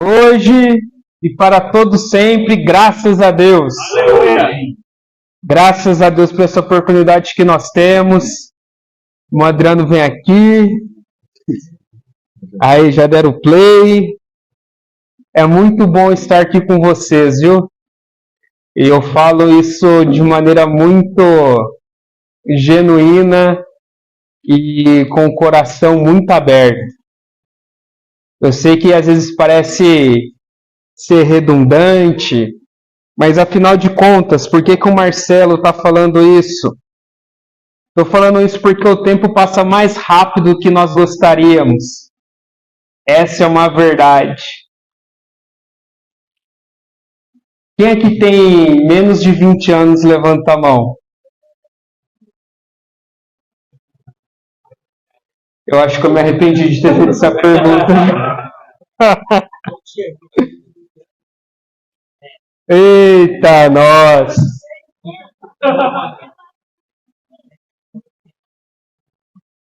Hoje e para todo sempre, graças a Deus. Aleluia. Graças a Deus por essa oportunidade que nós temos. O Adriano vem aqui. Aí já deram o play. É muito bom estar aqui com vocês, viu? E eu falo isso de maneira muito genuína e com o coração muito aberto. Eu sei que às vezes parece ser redundante, mas afinal de contas, por que o Marcelo está falando isso? Estou falando isso porque o tempo passa mais rápido do que nós gostaríamos. Essa é uma verdade. Quem é que tem menos de 20 anos, levanta a mão. Eu acho que eu me arrependi de ter feito essa pergunta. Eita, nós!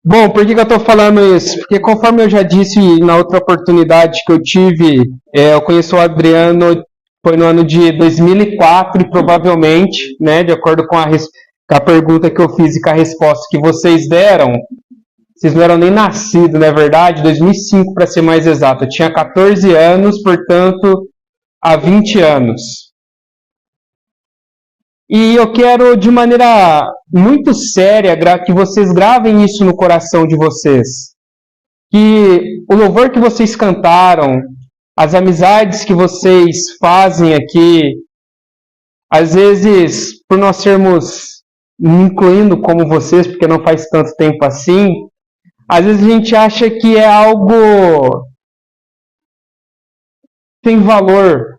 Bom, por que eu estou falando isso? Porque conforme eu já disse na outra oportunidade que eu tive, eu conheço o Adriano, foi no ano de 2004 e provavelmente, né, de acordo com a pergunta que eu fiz e com a resposta que vocês deram, vocês não eram nem nascidos, não é verdade? 2005 para ser mais exato. Eu tinha 14 anos, portanto, há 20 anos. E eu quero, de maneira muito séria, que vocês gravem isso no coração de vocês. Que o louvor que vocês cantaram, as amizades que vocês fazem aqui, às vezes, por nós sermos, incluindo como vocês, porque não faz tanto tempo assim, às vezes a gente acha que é algo sem valor.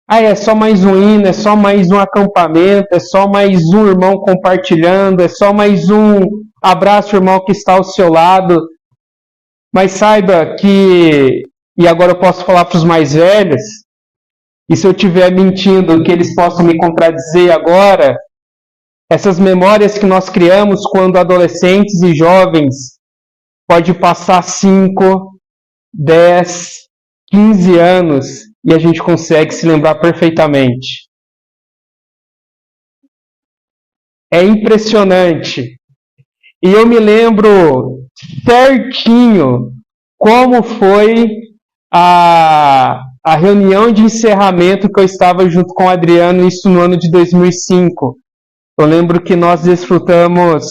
É só mais um hino, é só mais um acampamento, é só mais um irmão compartilhando, é só mais um abraço, irmão, que está ao seu lado. Mas saiba que, e agora eu posso falar para os mais velhos, e se eu estiver mentindo, que eles possam me contradizer agora, essas memórias que nós criamos quando adolescentes e jovens, pode passar 5, 10, 15 anos, e a gente consegue se lembrar perfeitamente. É impressionante. E eu me lembro certinho como foi a reunião de encerramento que eu estava junto com o Adriano, isso no ano de 2005. Eu lembro que nós desfrutamos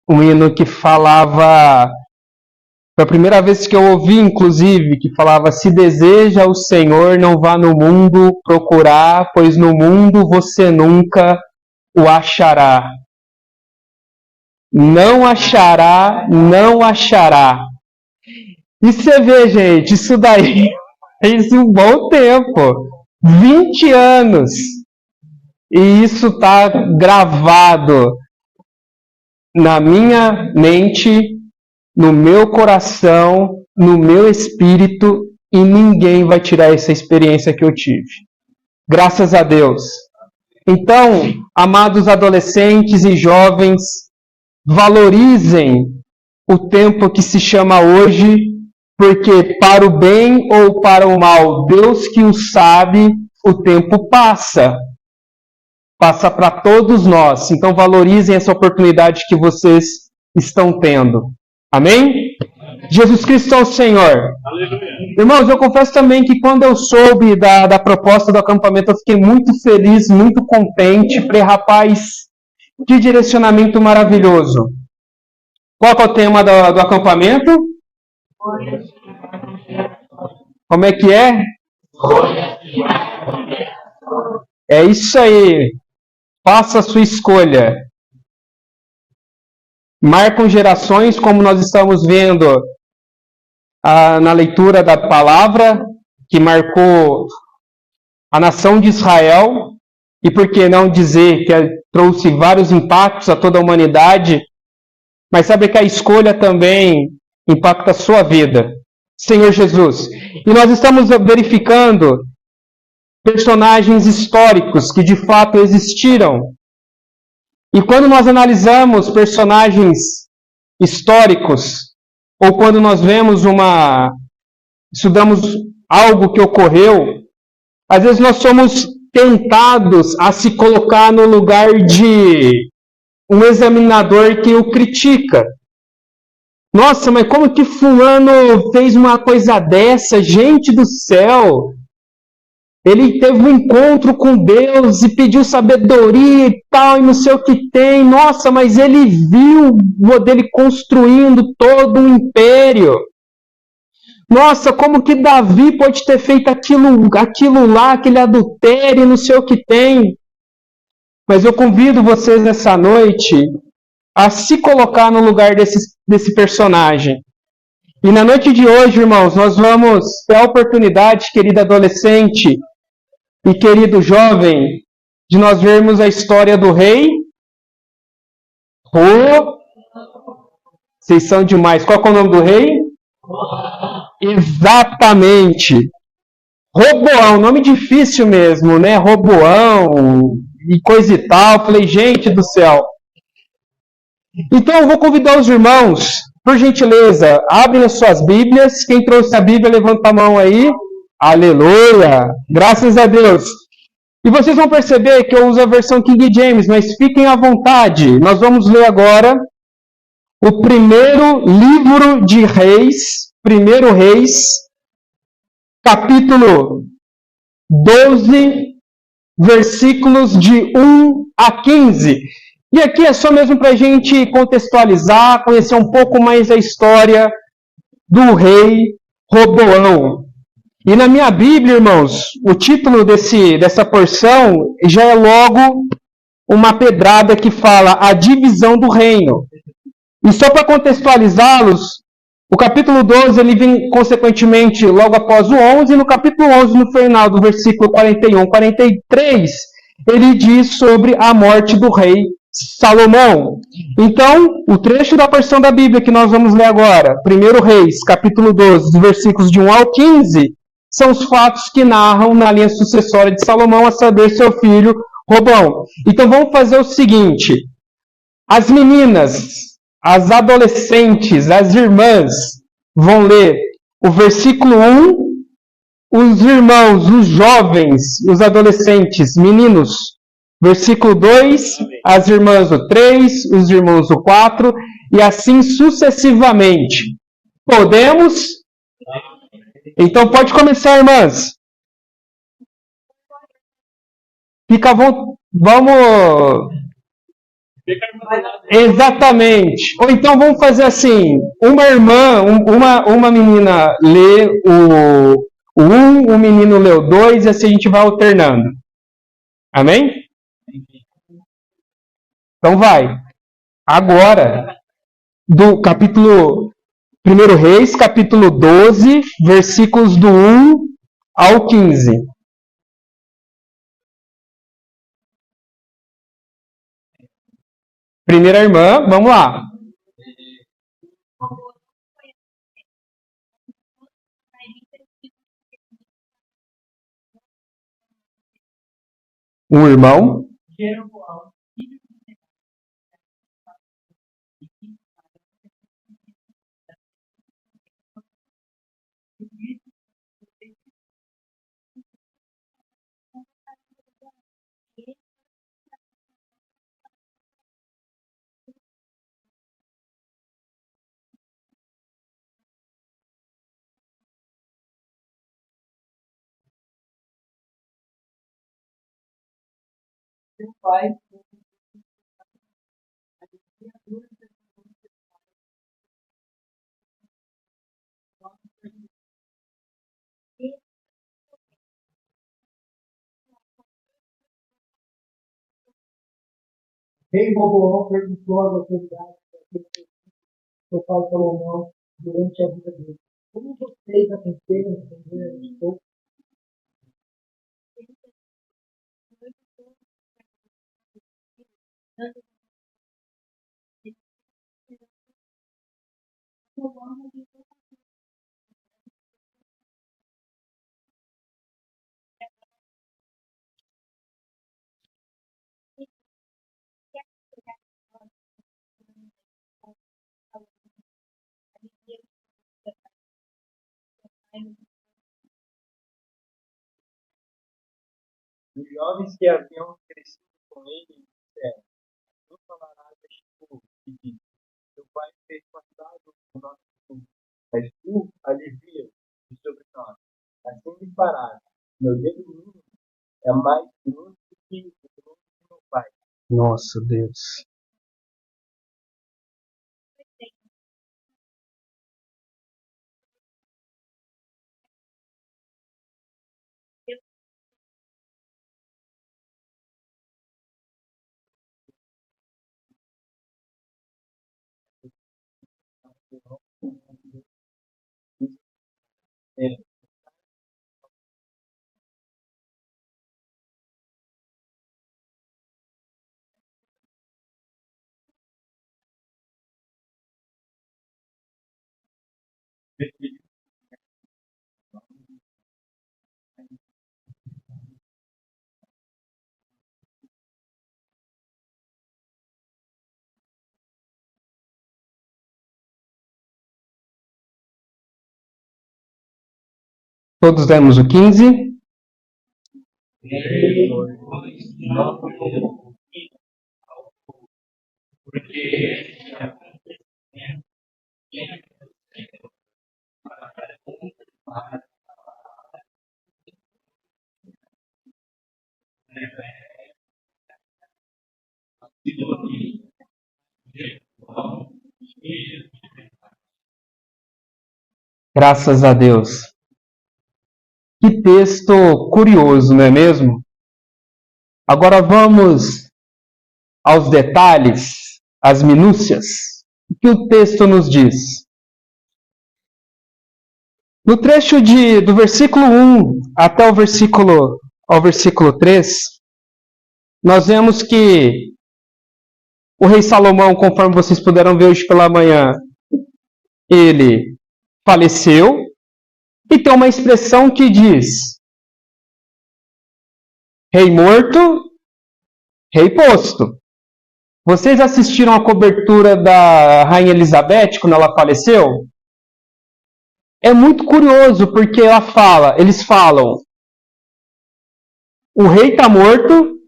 um hino que falava... Foi a primeira vez que eu ouvi, inclusive, que falava: se deseja o Senhor, não vá no mundo procurar, pois no mundo você nunca o achará. Não achará, não achará. E você vê, gente, isso daí faz um bom tempo. 20 anos. E isso está gravado na minha mente, no meu coração, no meu espírito, e ninguém vai tirar essa experiência que eu tive. Graças a Deus. Então, amados adolescentes e jovens, valorizem o tempo que se chama hoje, porque para o bem ou para o mal, Deus que o sabe, o tempo passa. Passa para todos nós. Então, valorizem essa oportunidade que vocês estão tendo. Amém? Jesus Cristo é o Senhor. Aleluia. Irmãos, eu confesso também que quando eu soube da proposta do acampamento, eu fiquei muito feliz, muito contente. Falei, rapaz, que direcionamento maravilhoso. Qual é o tema do acampamento? Como é que é? É isso aí. Faça a sua escolha. Marcam gerações, como nós estamos vendo na leitura da palavra, que marcou a nação de Israel, e por que não dizer que trouxe vários impactos a toda a humanidade, mas sabe que a escolha também impacta a sua vida. Senhor Jesus. E nós estamos verificando personagens históricos que de fato existiram. E quando nós analisamos personagens históricos, ou quando nós vemos uma estudamos algo que ocorreu, às vezes nós somos tentados a se colocar no lugar de um examinador que o critica. Nossa, mas como que fulano fez uma coisa dessa? Gente do céu! Ele teve um encontro com Deus e pediu sabedoria e tal, e não sei o que tem. Nossa, mas ele viu dele construindo todo um império. Nossa, como que Davi pode ter feito aquilo lá, aquele adultério, não sei o que tem. Mas eu convido vocês nessa noite a se colocar no lugar desse personagem. E na noite de hoje, irmãos, nós vamos ter a oportunidade, querido adolescente e querido jovem, de nós vermos a história do rei. Vocês são demais. Qual é o nome do rei? Exatamente. Roboão, nome difícil mesmo, né? Roboão e coisa e tal. Falei, gente do céu. Então eu vou convidar os irmãos, por gentileza, abrem as suas Bíblias. Quem trouxe a Bíblia, levanta a mão aí. Aleluia! Graças a Deus. E vocês vão perceber que eu uso a versão King James, mas fiquem à vontade. Nós vamos ler agora o primeiro livro de Reis, primeiro Reis, capítulo 12, versículos de 1 a 15. E aqui é só mesmo para a gente contextualizar, conhecer um pouco mais a história do rei Roboão. E na minha Bíblia, irmãos, o título dessa porção já é logo uma pedrada que fala a divisão do reino. E só para contextualizá-los, o capítulo 12 ele vem consequentemente logo após o 11, e no capítulo 11, no final do versículo 41, 43, ele diz sobre a morte do rei Salomão. Então, o trecho da porção da Bíblia que nós vamos ler agora, 1 Reis, capítulo 12, versículos de 1 ao 15, são os fatos que narram na linha sucessória de Salomão, a saber, seu filho Roboão. Então, vamos fazer o seguinte: as meninas, as adolescentes, as irmãs vão ler o versículo 1, os irmãos, os jovens, os adolescentes, meninos, versículo 2, as irmãs o 3, os irmãos o 4, e assim sucessivamente. Podemos? Então pode começar, irmãs. Fica bom. Vamos. Exatamente. Ou então vamos fazer assim: uma irmã, uma menina lê o 1, o menino lê o 2, e assim a gente vai alternando. Amém? Então vai. Agora, do capítulo 1 Reis, capítulo 12, versículos do 1 ao 15. Primeira irmã, vamos lá. Um irmão. Rei Roboão perguntou às autoridades do seu pai Salomão durante a vida dele: como vocês aconselham entender os poucos? Os jovens que haviam crescido com ele disseram: não falarás a Chico, que disse: teu pai fez passado o nosso fim, mas tu alivia de sobre nós. Assim me farás. Meu dedo mínimo é mais grosso que o dedo de meu pai. Nossa, Deus. É, Todos demos o 15. Graças a Deus. Que texto curioso, não é mesmo? Agora vamos aos detalhes, às minúcias. O que o texto nos diz? No trecho do versículo 1 até ao versículo 3, nós vemos que o rei Salomão, conforme vocês puderam ver hoje pela manhã, ele faleceu e tem uma expressão que diz: rei morto, rei posto. Vocês assistiram a cobertura da Rainha Elizabeth quando ela faleceu? É muito curioso porque eles falam: o rei está morto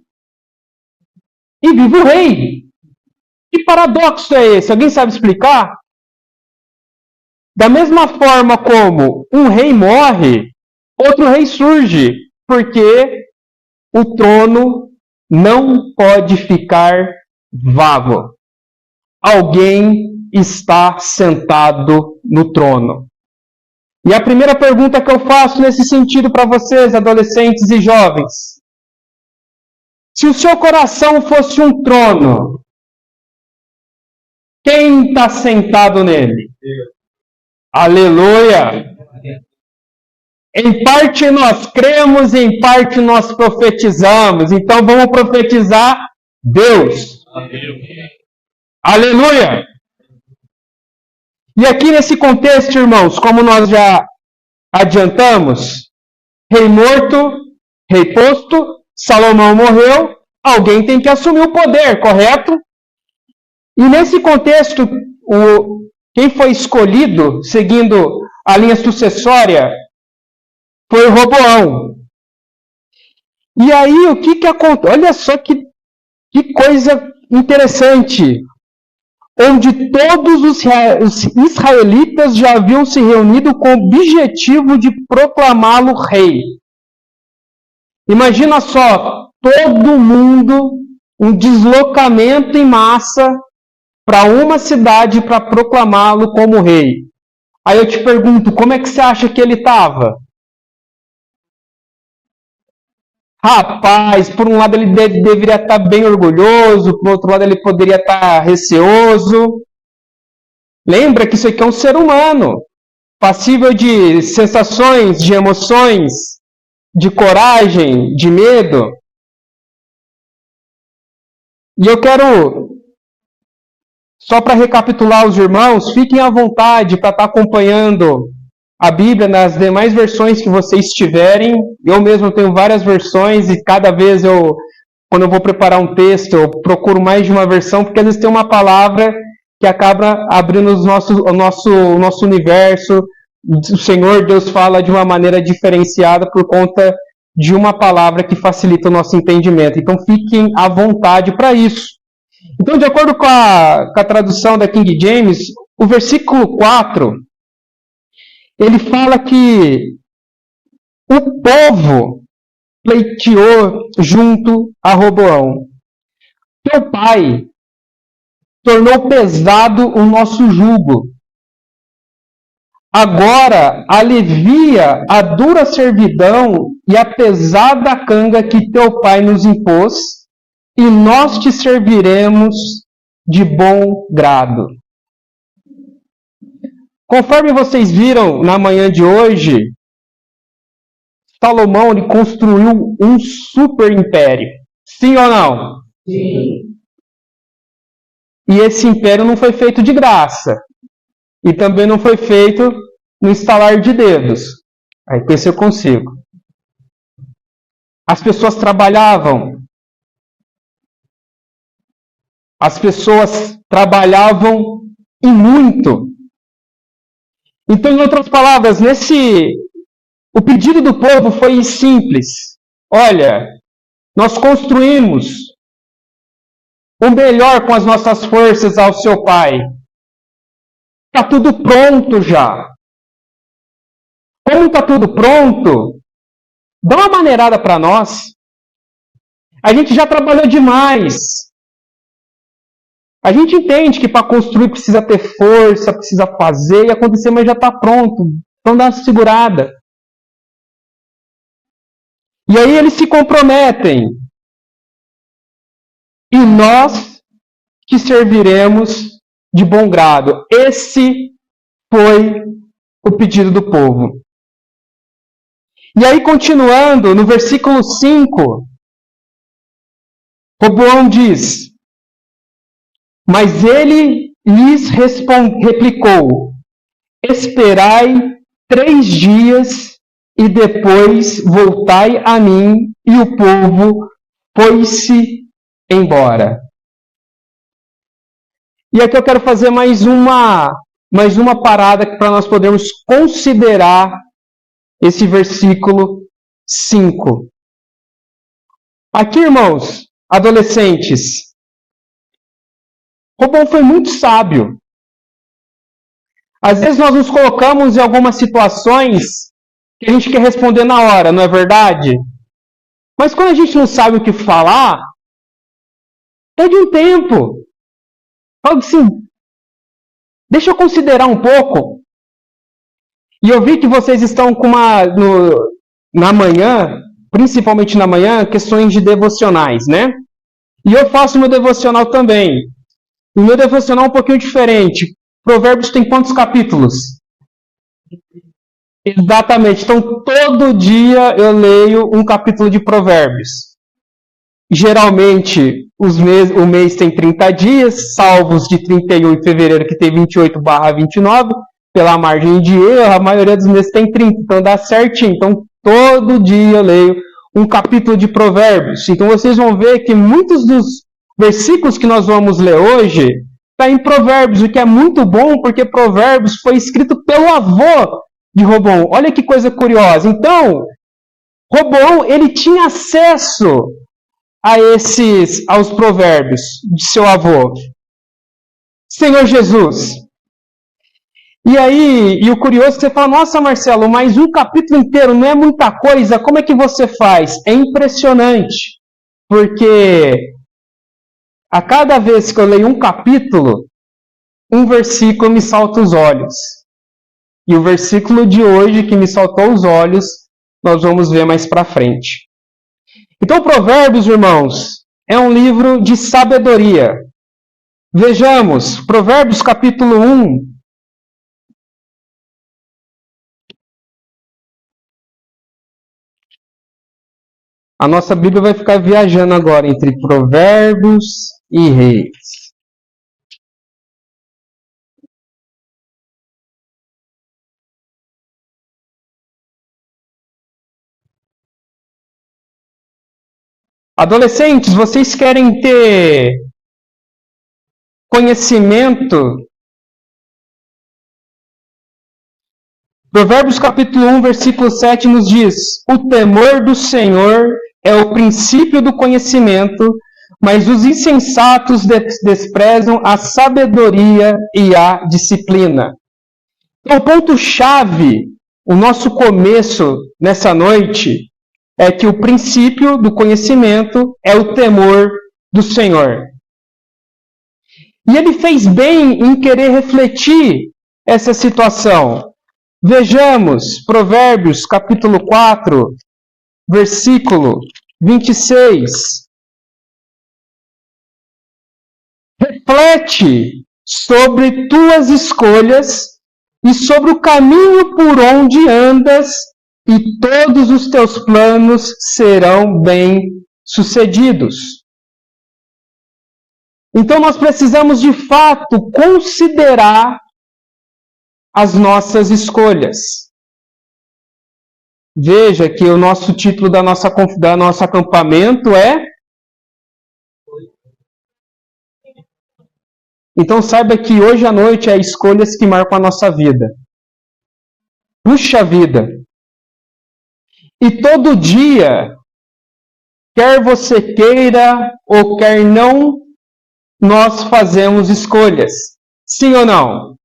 e vive o rei. Que paradoxo é esse? Alguém sabe explicar? Da mesma forma como um rei morre, outro rei surge, porque o trono não pode ficar vago. Alguém está sentado no trono. E a primeira pergunta que eu faço nesse sentido para vocês, adolescentes e jovens: se o seu coração fosse um trono, quem está sentado nele? Aleluia! Em parte nós cremos, em parte nós profetizamos. Então vamos profetizar Deus. Aleluia! E aqui nesse contexto, irmãos, como nós já adiantamos, rei morto, rei posto, Salomão morreu, alguém tem que assumir o poder, correto? E nesse contexto, quem foi escolhido, seguindo a linha sucessória, foi o Roboão. E aí, o que acontece? Olha só que coisa interessante. Onde todos os israelitas já haviam se reunido com o objetivo de proclamá-lo rei. Imagina só, todo mundo, um deslocamento em massa para uma cidade para proclamá-lo como rei. Aí eu te pergunto, como é que você acha que ele estava? Rapaz, por um lado ele deveria estar bem orgulhoso, por outro lado ele poderia estar receoso. Lembra que isso aqui é um ser humano, passível de sensações, de emoções, de coragem, de medo. E eu quero, só para recapitular os irmãos, fiquem à vontade para estar acompanhando a Bíblia nas demais versões que vocês tiverem. Eu mesmo tenho várias versões e cada vez quando eu vou preparar um texto, eu procuro mais de uma versão, porque às vezes tem uma palavra que acaba abrindo o nosso universo. O Senhor Deus fala de uma maneira diferenciada por conta de uma palavra que facilita o nosso entendimento. Então fiquem à vontade para isso. Então, de acordo com a tradução da King James, o versículo 4, ele fala que o povo pleiteou junto a Roboão. Teu pai tornou pesado o nosso jugo. Agora alivia a dura servidão e a pesada canga que teu pai nos impôs, e nós te serviremos de bom grado. Conforme vocês viram na manhã de hoje, Salomão ele construiu um super império. Sim ou não? Sim. E esse império não foi feito de graça. E também não foi feito no estalar de dedos. Aí com isso eu consigo. As pessoas trabalhavam. As pessoas trabalhavam e muito. Então, em outras palavras, o pedido do povo foi simples. Olha, nós construímos o melhor com as nossas forças ao seu pai. Está tudo pronto já. Como está tudo pronto, dá uma maneirada para nós. A gente já trabalhou demais. A gente entende que para construir precisa ter força, precisa fazer e acontecer, mas já está pronto. Então dá uma segurada. E aí eles se comprometem. E nós te serviremos de bom grado. Esse foi o pedido do povo. E aí, continuando, no versículo 5, Roboão diz: mas ele lhes replicou: esperai 3 dias e depois voltai a mim. E o povo foi-se embora. E aqui eu quero fazer mais uma parada para nós podermos considerar esse versículo 5. Aqui, irmãos, adolescentes, Roboão foi muito sábio. Às vezes nós nos colocamos em algumas situações que a gente quer responder na hora, não é verdade? Mas quando a gente não sabe o que falar, perde um tempo. Fala assim, deixa eu considerar um pouco. E eu vi que vocês estão com na manhã, principalmente na manhã, questões de devocionais, né? E eu faço meu devocional também. O meu devocional é um pouquinho diferente. Provérbios tem quantos capítulos? Exatamente. Então, todo dia eu leio um capítulo de Provérbios. Geralmente, o mês tem 30 dias, salvo os de 31 em fevereiro, que tem 28/29. Pela margem de erro, a maioria dos meses tem 30. Então, dá certinho. Então, todo dia eu leio um capítulo de Provérbios. Então, vocês vão ver que muitos dos versículos que nós vamos ler hoje está em Provérbios, o que é muito bom, porque Provérbios foi escrito pelo avô de Roboão. Olha que coisa curiosa. Então, Roboão, ele tinha acesso aos provérbios de seu avô, Senhor Jesus. E aí, o curioso é que você fala, nossa, Marcelo, mas um capítulo inteiro não é muita coisa, como é que você faz? É impressionante, porque a cada vez que eu leio um capítulo, um versículo me salta os olhos. E o versículo de hoje que me saltou os olhos, nós vamos ver mais para frente. Então, Provérbios, irmãos, é um livro de sabedoria. Vejamos, Provérbios capítulo 1. A nossa Bíblia vai ficar viajando agora entre Provérbios e Reis. Adolescentes, vocês querem ter conhecimento Provérbios capítulo 1, versículo 7 nos diz: o temor do Senhor é o princípio do conhecimento, mas os insensatos desprezam a sabedoria e a disciplina. Então, o ponto-chave, o nosso começo nessa noite, é que o princípio do conhecimento é o temor do Senhor. E ele fez bem em querer refletir essa situação. Vejamos Provérbios capítulo 4, versículo 26. Reflete sobre tuas escolhas e sobre o caminho por onde andas, e todos os teus planos serão bem-sucedidos. Então nós precisamos de fato considerar as nossas escolhas. Veja que o nosso título da nosso acampamento é... Então saiba que hoje à noite é escolhas que marcam a nossa vida. Puxa vida! E todo dia, quer você queira ou quer não, nós fazemos escolhas. Sim ou não?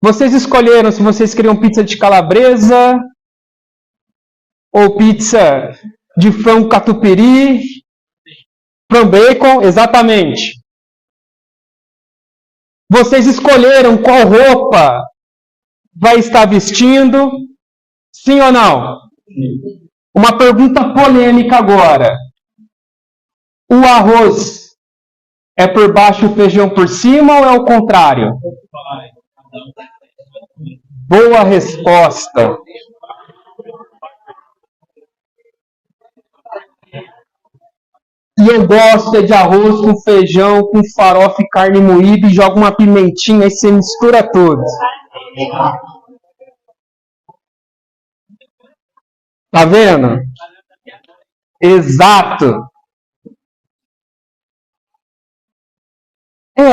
Vocês escolheram se vocês queriam pizza de calabresa ou pizza de frango catupiry, frango bacon, exatamente. Vocês escolheram qual roupa vai estar vestindo, sim ou não? Sim. Uma pergunta polêmica agora. O arroz é por baixo e o feijão por cima ou é o contrário? Boa resposta. E eu gosto de arroz com feijão, com farofa e carne moída e joga uma pimentinha e você mistura tudo. Tá vendo? Exato.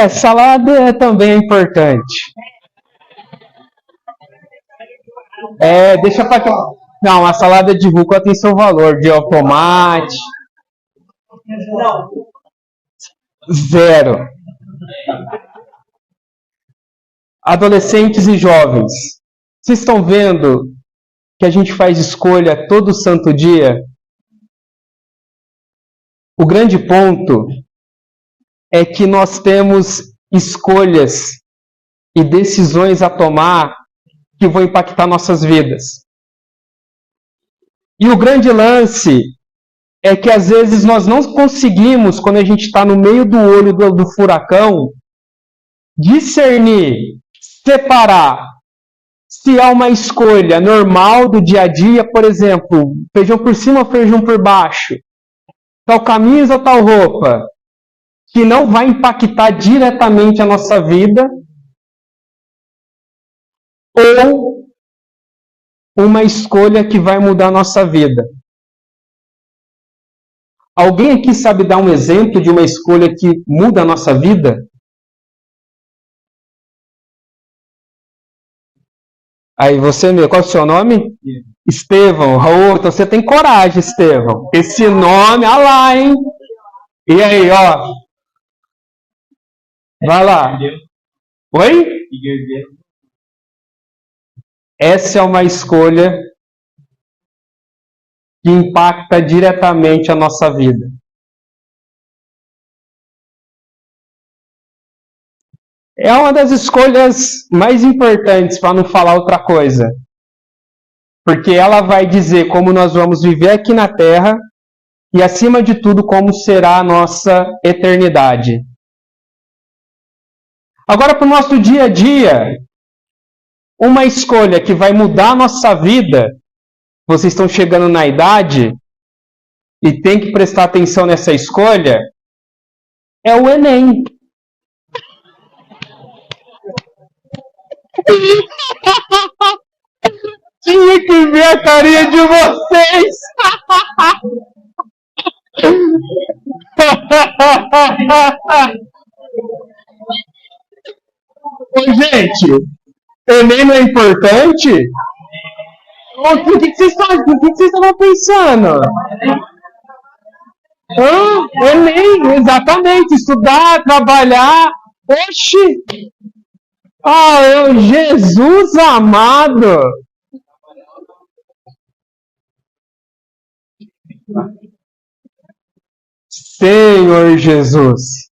Salada também é importante. Deixa pra... Não, a salada de rúcula tem seu valor, de tomate. Zero. Adolescentes e jovens, vocês estão vendo que a gente faz escolha todo santo dia? O grande ponto é que nós temos escolhas e decisões a tomar que vão impactar nossas vidas. E o grande lance é que às vezes nós não conseguimos, quando a gente está no meio do olho do furacão, discernir, separar se há uma escolha normal do dia a dia, por exemplo, feijão por cima ou feijão por baixo, tal camisa ou tal roupa, que não vai impactar diretamente a nossa vida, ou uma escolha que vai mudar a nossa vida. Alguém aqui sabe dar um exemplo de uma escolha que muda a nossa vida? Aí você, qual é o seu nome? Estevão. Oh, então você tem coragem, Estevão. Esse nome, olha lá, hein? E aí, ó. Vai lá. Oi? Essa é uma escolha que impacta diretamente a nossa vida. É uma das escolhas mais importantes, para não falar outra coisa. Porque ela vai dizer como nós vamos viver aqui na Terra e, acima de tudo, como será a nossa eternidade. Agora, para o nosso dia a dia, uma escolha que vai mudar a nossa vida. Vocês estão chegando na idade e tem que prestar atenção nessa escolha, é o Enem. Tinha que ver a carinha de vocês. Ô, gente, Enem não é importante? O que vocês estavam pensando? Enem, exatamente. Estudar, trabalhar. Oxi! Jesus amado! Senhor Jesus!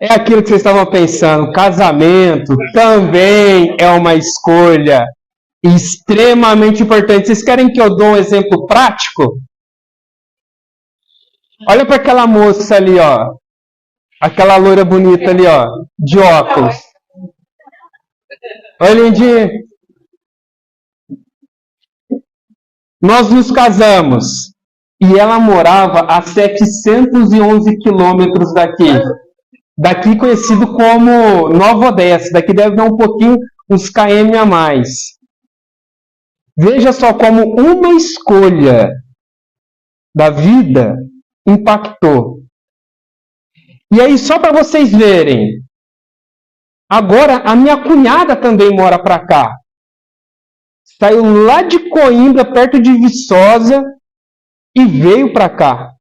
É aquilo que vocês estavam pensando. Casamento também é uma escolha extremamente importante. Vocês querem que eu dou um exemplo prático? Olha para aquela moça ali, ó. Aquela loira bonita ali, ó, de óculos. Oi, lindinha. Nós nos casamos e ela morava a 711 quilômetros daqui. Daqui conhecido como Nova Odessa. Daqui deve dar um pouquinho, uns km a mais. Veja só como uma escolha da vida impactou. E aí, só para vocês verem, agora a minha cunhada também mora para cá. Saiu lá de Coimbra, perto de Viçosa, e veio para cá.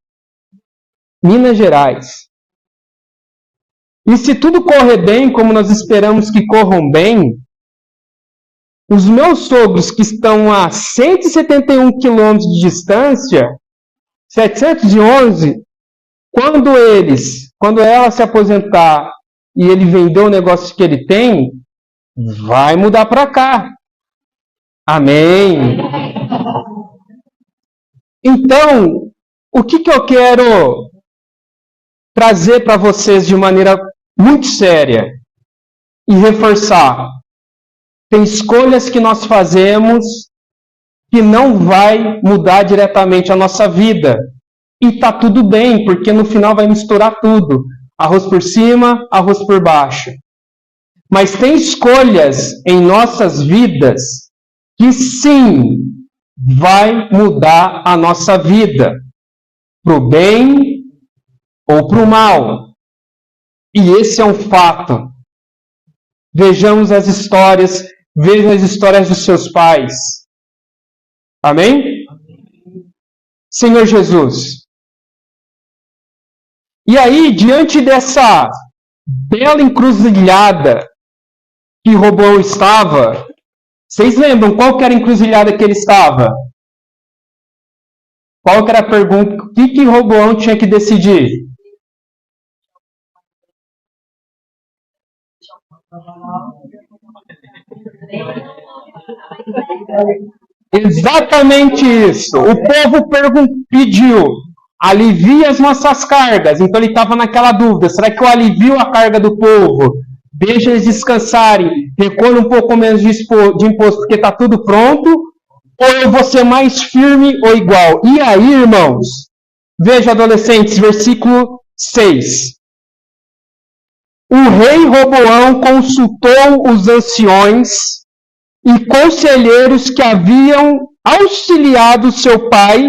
Minas Gerais. E se tudo correr bem, como nós esperamos que corram bem, os meus sogros que estão a 171 quilômetros de distância, 711, quando ela se aposentar e ele vender o negócio que ele tem, vai mudar para cá. Amém. Então, o que eu quero trazer para vocês de maneira muito séria e reforçar? Tem escolhas que nós fazemos que não vai mudar diretamente a nossa vida. E tá tudo bem, porque no final vai misturar tudo. Arroz por cima, arroz por baixo. Mas tem escolhas em nossas vidas que sim, vai mudar a nossa vida. Para o bem ou para o mal. E esse é um fato. Vejamos as histórias, vejam as histórias dos seus pais. Amém? Senhor Jesus. E aí, diante dessa bela encruzilhada que Roboão estava, vocês lembram qual que era a encruzilhada que ele estava? Qual que era a pergunta? O que Roboão tinha que decidir? Exatamente isso. O povo pediu, alivia as nossas cargas. Então ele estava naquela dúvida, será que eu alivio a carga do povo? Deixa eles descansarem, recolho um pouco menos de imposto porque está tudo pronto? Ou eu vou ser mais firme ou igual? E aí, irmãos, veja, adolescentes, versículo 6. O rei Roboão consultou os anciões e conselheiros que haviam auxiliado seu pai,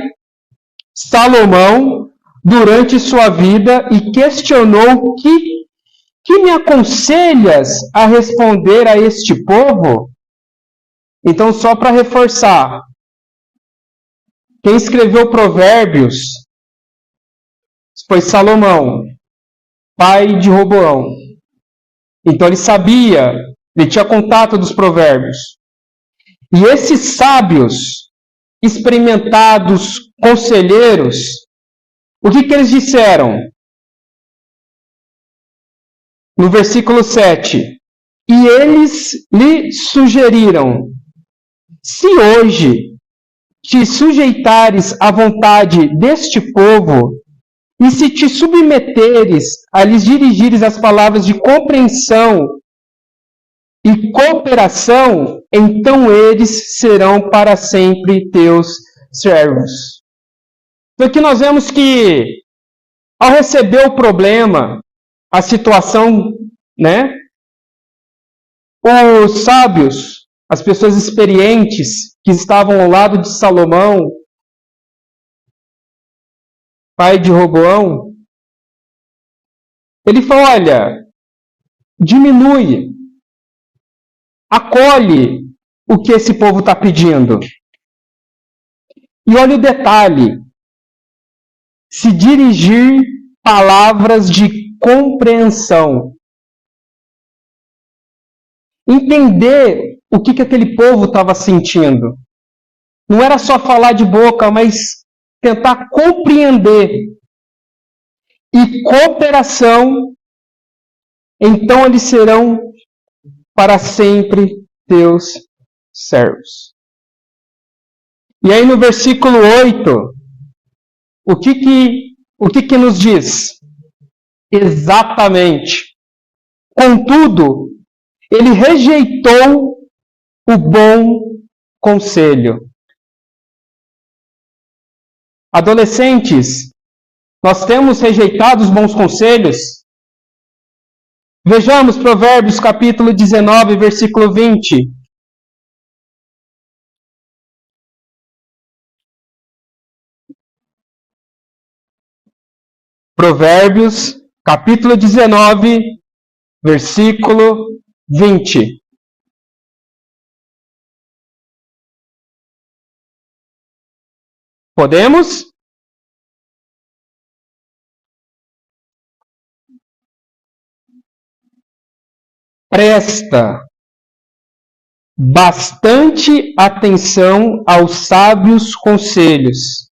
Salomão, durante sua vida e questionou: que me aconselhas a responder a este povo? Então, só para reforçar, quem escreveu Provérbios foi Salomão, pai de Roboão. Então ele sabia, ele tinha contato dos provérbios. E esses sábios, experimentados, conselheiros, o que eles disseram? No versículo 7. E eles lhe sugeriram: se hoje te sujeitares à vontade deste povo, e se te submeteres a lhes dirigires as palavras de compreensão e cooperação, então eles serão para sempre teus servos. Então aqui nós vemos que, ao receber o problema, a situação, né? Os sábios, as pessoas experientes que estavam ao lado de Salomão, pai de Roboão, ele falou: olha, diminui acolhe o que esse povo está pedindo. E olha o detalhe: se dirigir palavras de compreensão. Entender o que aquele povo estava sentindo. Não era só falar de boca, mas tentar compreender. E cooperação, então eles serão para sempre teus servos. E aí no versículo 8, o que nos diz? Exatamente. Contudo, ele rejeitou o bom conselho. Adolescentes, nós temos rejeitado os bons conselhos? Vejamos Provérbios capítulo 19, versículo 20. Provérbios capítulo 19, versículo 20. Podemos? Presta bastante atenção aos sábios conselhos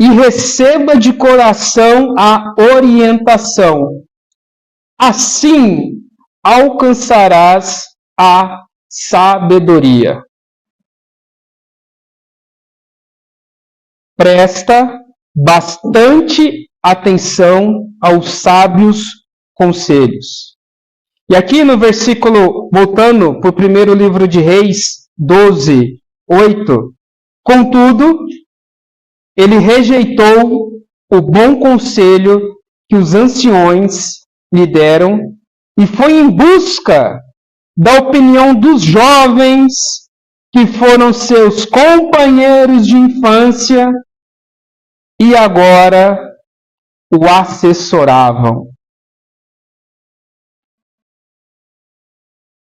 e receba de coração a orientação. Assim alcançarás a sabedoria. Presta bastante atenção aos sábios conselhos. E aqui no versículo, voltando para o primeiro livro de Reis, 12, 8. Contudo, ele rejeitou o bom conselho que os anciões lhe deram e foi em busca da opinião dos jovens que foram seus companheiros de infância e agora o assessoravam.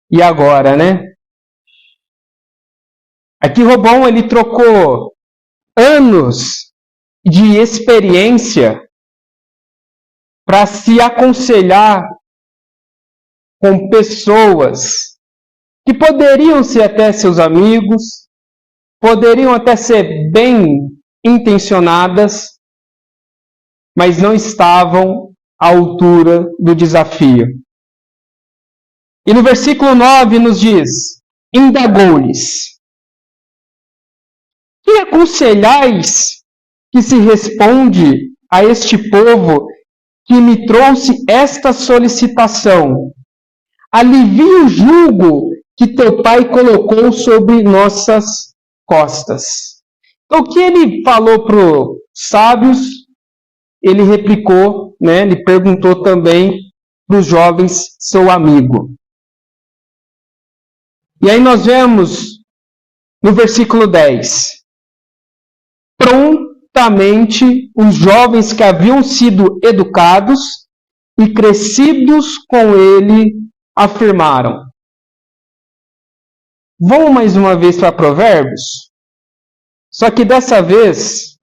E agora, né? Aqui Robão, ele trocou anos de experiência para se aconselhar com pessoas que poderiam ser até seus amigos, poderiam até ser bem intencionadas, mas não estavam à altura do desafio. E no versículo 9 nos diz: indagou-lhes: que aconselhais que se responde a este povo que me trouxe esta solicitação? Alivie o jugo que teu pai colocou sobre nossas costas. Então, o que ele falou para os sábios, ele replicou, né? Ele perguntou também para os jovens, seu amigo. E aí nós vemos no versículo 10. Prontamente os jovens que haviam sido educados e crescidos com ele afirmaram. Vamos mais uma vez para Provérbios? Só que dessa vez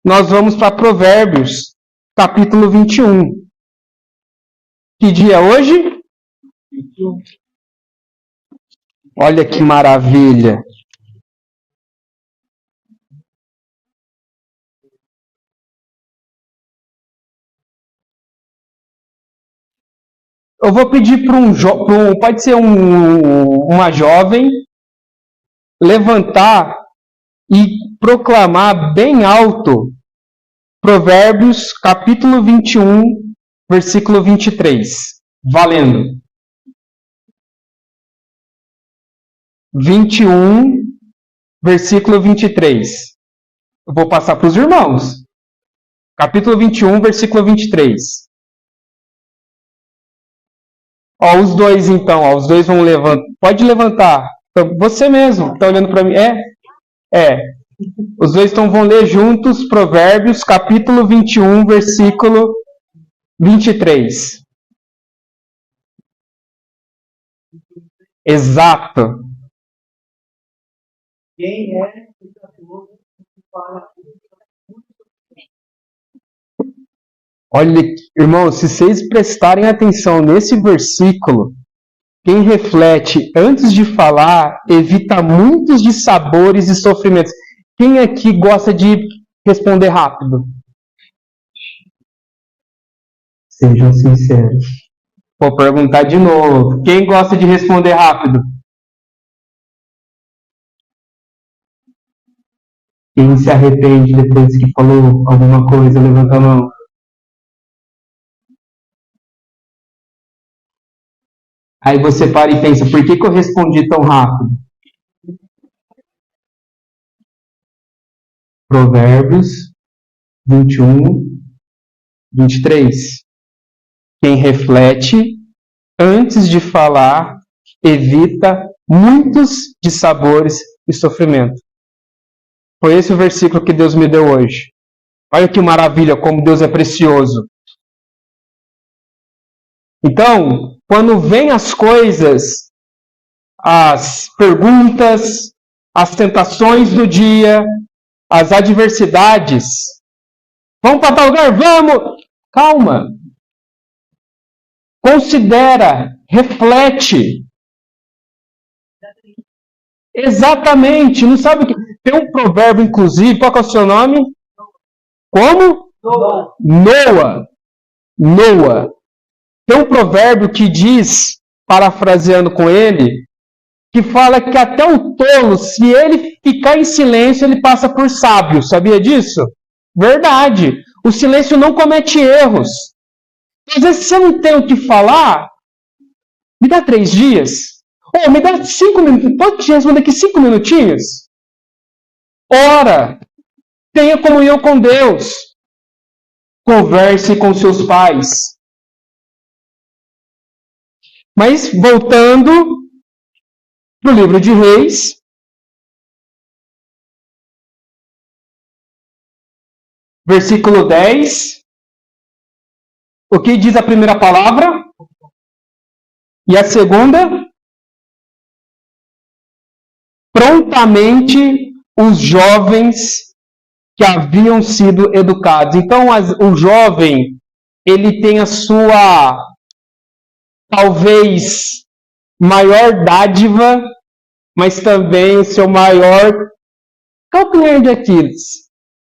nós vamos para Provérbios, capítulo 21. Que dia é hoje? 21. Olha que maravilha! Eu vou pedir para pode ser uma jovem, levantar e proclamar bem alto Provérbios capítulo 21, versículo 23. Valendo. 21, versículo 23. Eu vou passar para os irmãos. Capítulo 21, versículo 23. Ó, os dois então, ó, os dois vão levantar. Pode levantar. Então, você mesmo, está olhando para mim. Os dois então vão ler juntos Provérbios, capítulo 21, versículo 23. Exato. Quem é pecador que fala Olha, irmãos, se vocês prestarem atenção nesse versículo, quem reflete antes de falar evita muitos dissabores e sofrimentos. Quem aqui gosta de responder rápido? Sejam sinceros. Vou perguntar de novo. Quem gosta de responder rápido? Quem se arrepende depois que falou alguma coisa? Levanta a mão. Aí você para e pensa, por que eu respondi tão rápido? Provérbios 21, 23. Quem reflete antes de falar evita muitos dissabores e sofrimento. Foi esse o versículo que Deus me deu hoje. Olha que maravilha, como Deus é precioso. Então, quando vem as coisas, as perguntas, as tentações do dia, as adversidades, vamos para tal lugar? Vamos! Calma. Considera, reflete. Exatamente. Não sabe o que... Tem um provérbio, inclusive, qual que é o seu nome? Como? Noa. Tem um provérbio que diz, parafraseando com ele, que fala que até o tolo, se ele ficar em silêncio, ele passa por sábio. Sabia disso? Verdade. O silêncio não comete erros. Às vezes você não tem o que falar, me dá 3 dias. Ou me dá 5 minutos. Pode te responder aqui 5 minutinhos? Ora, tenha comunhão com Deus. Converse com seus pais. Mas, voltando para o livro de Reis, versículo 10, o que diz a primeira palavra? E a segunda? Prontamente os jovens que haviam sido educados. Então, o jovem, ele tem a sua... talvez maior dádiva, mas também o seu maior calcanhar de Aquiles,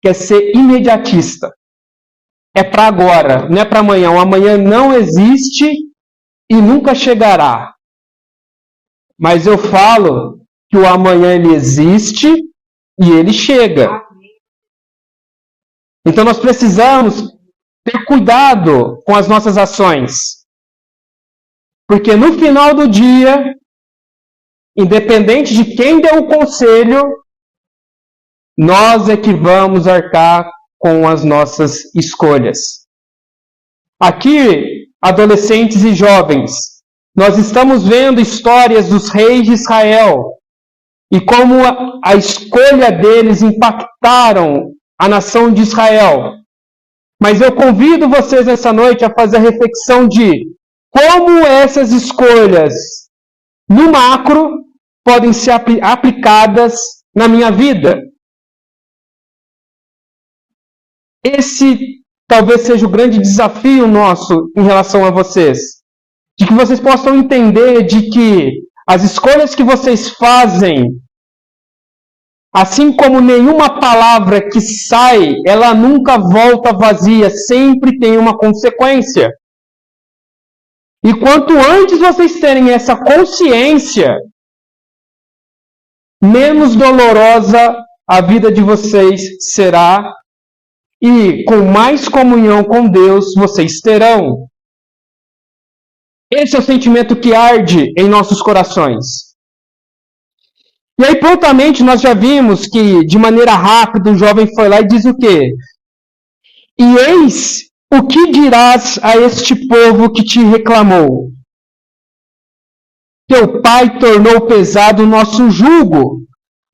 que é ser imediatista. É para agora, não é para amanhã. O amanhã não existe e nunca chegará. Mas eu falo que o amanhã ele existe e ele chega. Então nós precisamos ter cuidado com as nossas ações. Porque no final do dia, independente de quem deu o conselho, nós é que vamos arcar com as nossas escolhas. Aqui, adolescentes e jovens, nós estamos vendo histórias dos reis de Israel e como a escolha deles impactaram a nação de Israel. Mas eu convido vocês nessa noite a fazer a reflexão de como essas escolhas, no macro, podem ser aplicadas na minha vida. Esse talvez seja o grande desafio nosso em relação a vocês. De que vocês possam entender de que as escolhas que vocês fazem, assim como nenhuma palavra que sai, ela nunca volta vazia, sempre tem uma consequência. E quanto antes vocês terem essa consciência, menos dolorosa a vida de vocês será e com mais comunhão com Deus vocês terão. Esse é o sentimento que arde em nossos corações. E aí prontamente nós já vimos que de maneira rápida o jovem foi lá e diz o quê? E eis o que dirás a este povo que te reclamou? Teu pai tornou pesado o nosso jugo,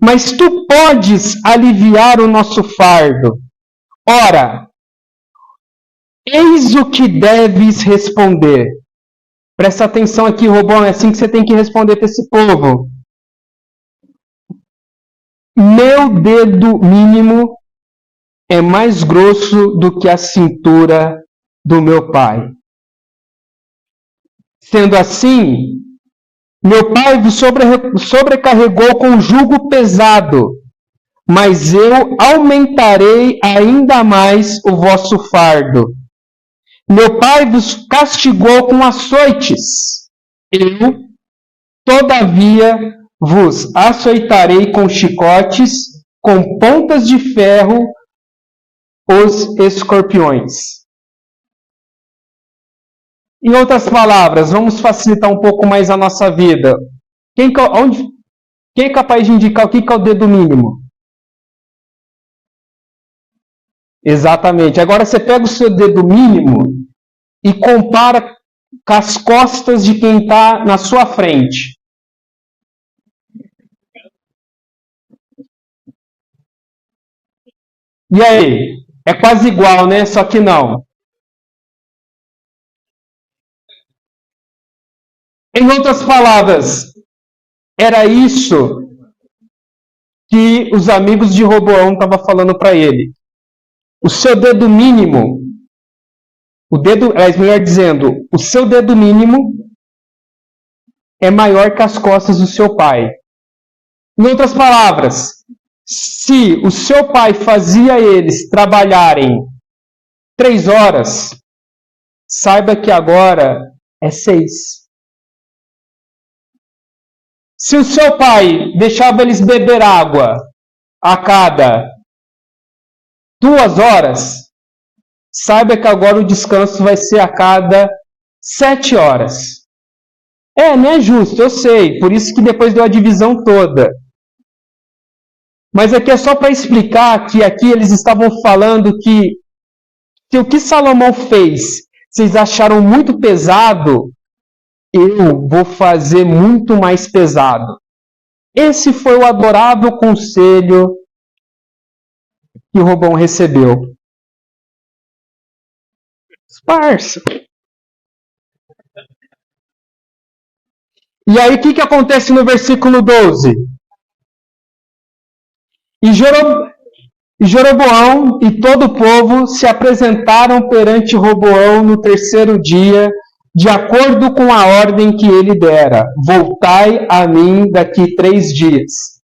mas tu podes aliviar o nosso fardo. Ora, eis o que deves responder. Presta atenção aqui, Roboão, é assim que você tem que responder para esse povo. Meu dedo mínimo é mais grosso do que a cintura do meu pai. Sendo assim, meu pai vos sobrecarregou com jugo pesado, mas eu aumentarei ainda mais o vosso fardo. Meu pai vos castigou com açoites. Eu, todavia, vos açoitarei com chicotes, com pontas de ferro, os escorpiões. Em outras palavras, vamos facilitar um pouco mais a nossa vida. Quem é capaz de indicar o que é o dedo mínimo? Exatamente. Agora você pega o seu dedo mínimo e compara com as costas de quem está na sua frente. E aí? É quase igual, né? Só que não. Em outras palavras, era isso que os amigos de Roboão estavam falando para ele. O seu dedo mínimo, melhor dizendo, o seu dedo mínimo é maior que as costas do seu pai. Em outras palavras, se o seu pai fazia eles trabalharem 3 horas, saiba que agora é 6. Se o seu pai deixava eles beber água a cada 2 horas, saiba que agora o descanso vai ser a cada 7 horas. Não é justo, eu sei, por isso que depois deu a divisão toda. Mas aqui é só para explicar que aqui eles estavam falando que se o que Salomão fez, vocês acharam muito pesado, eu vou fazer muito mais pesado. Esse foi o adorável conselho que Roboão recebeu. Esparso. E aí o que acontece no versículo 12? E Jeroboão e todo o povo se apresentaram perante Roboão no 3º dia, de acordo com a ordem que ele dera. Voltai a mim daqui 3 dias.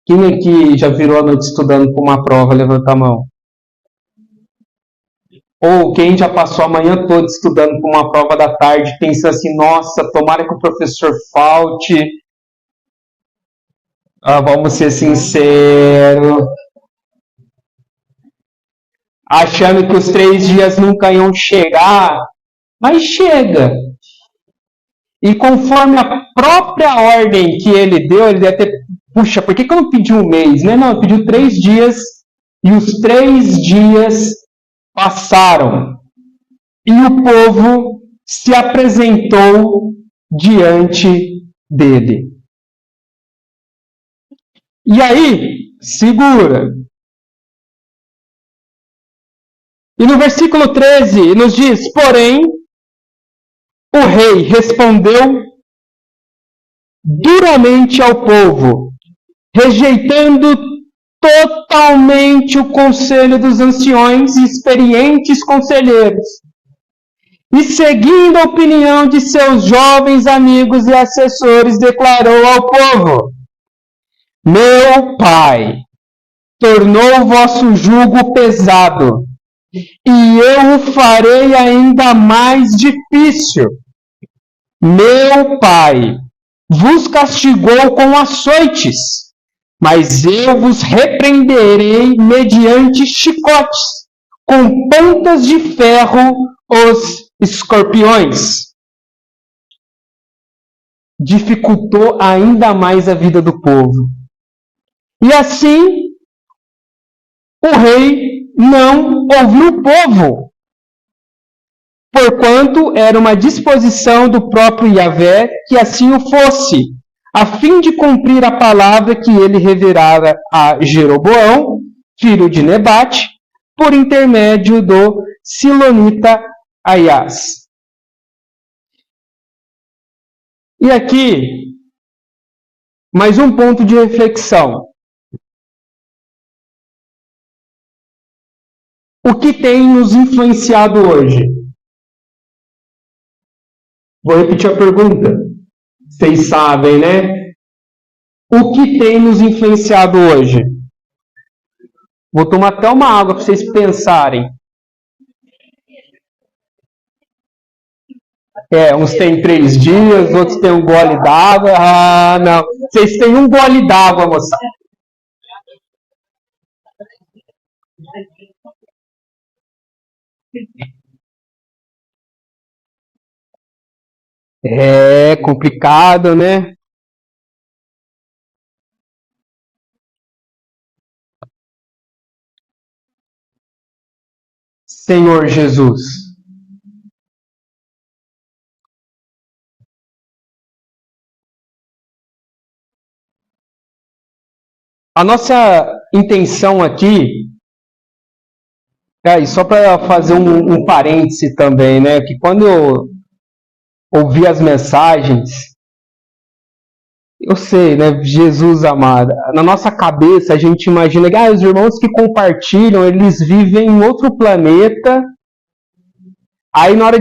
Quem aqui já virou a noite estudando para uma prova, levanta a mão. Ou quem já passou a manhã toda estudando para uma prova da tarde, pensando assim, nossa, tomara que o professor falte. Vamos ser sinceros. Achando que os 3 dias nunca iam chegar, mas chega. E conforme a própria ordem que ele deu, ele deve ter... Puxa, por que eu não pedi 1 mês? Né? Não, pediu 3 dias e os 3 dias passaram. E o povo se apresentou diante dele. E aí, segura. E no versículo 13 nos diz, porém, o rei respondeu duramente ao povo, rejeitando totalmente o conselho dos anciões e experientes conselheiros, e seguindo a opinião de seus jovens amigos e assessores, declarou ao povo, meu pai tornou o vosso jugo pesado, e eu o farei ainda mais difícil. Meu pai vos castigou com açoites, mas eu vos repreenderei mediante chicotes, com pontas de ferro os escorpiões. Dificultou ainda mais a vida do povo. E assim, o rei não ouviu o povo, porquanto era uma disposição do próprio Yahvé que assim o fosse, a fim de cumprir a palavra que ele revelara a Jeroboão, filho de Nebate, por intermédio do Silonita Aias. E aqui, mais um ponto de reflexão. O que tem nos influenciado hoje? Vou repetir a pergunta. Vocês sabem, né? O que tem nos influenciado hoje? Vou tomar até uma água para vocês pensarem. Uns têm 3 dias, outros têm um gole d'água. Ah, não. Vocês têm um gole d'água, moçada. É complicado, né? Senhor Jesus. A nossa intenção aqui, e só para fazer um parêntese também, né? Que quando eu ouvi as mensagens, eu sei, né? Jesus amado, na nossa cabeça a gente imagina que os irmãos que compartilham, eles vivem em outro planeta. Aí na hora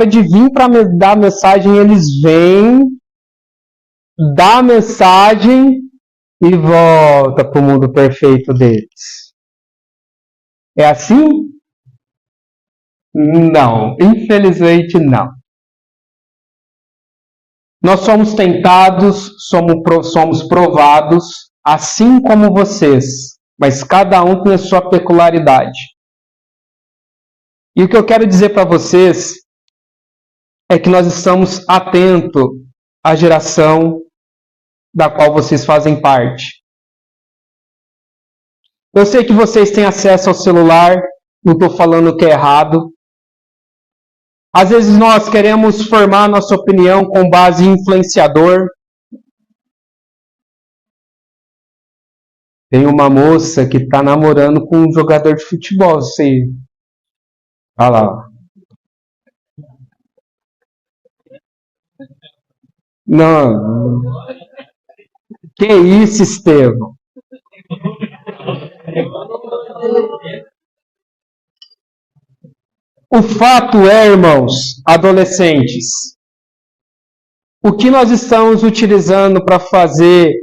de vir para dar a mensagem, eles vêm, dá a mensagem e volta para o mundo perfeito deles. É assim? Não, infelizmente não. Nós somos tentados, somos provados, assim como vocês, mas cada um tem a sua peculiaridade. E o que eu quero dizer para vocês é que nós estamos atentos à geração da qual vocês fazem parte. Eu sei que vocês têm acesso ao celular, não estou falando que é errado. Às vezes nós queremos formar nossa opinião com base em influenciador. Tem uma moça que está namorando com um jogador de futebol, sei. Olha lá. Não. Que isso, Estevão? O fato é, irmãos, adolescentes, o que nós estamos utilizando para fazer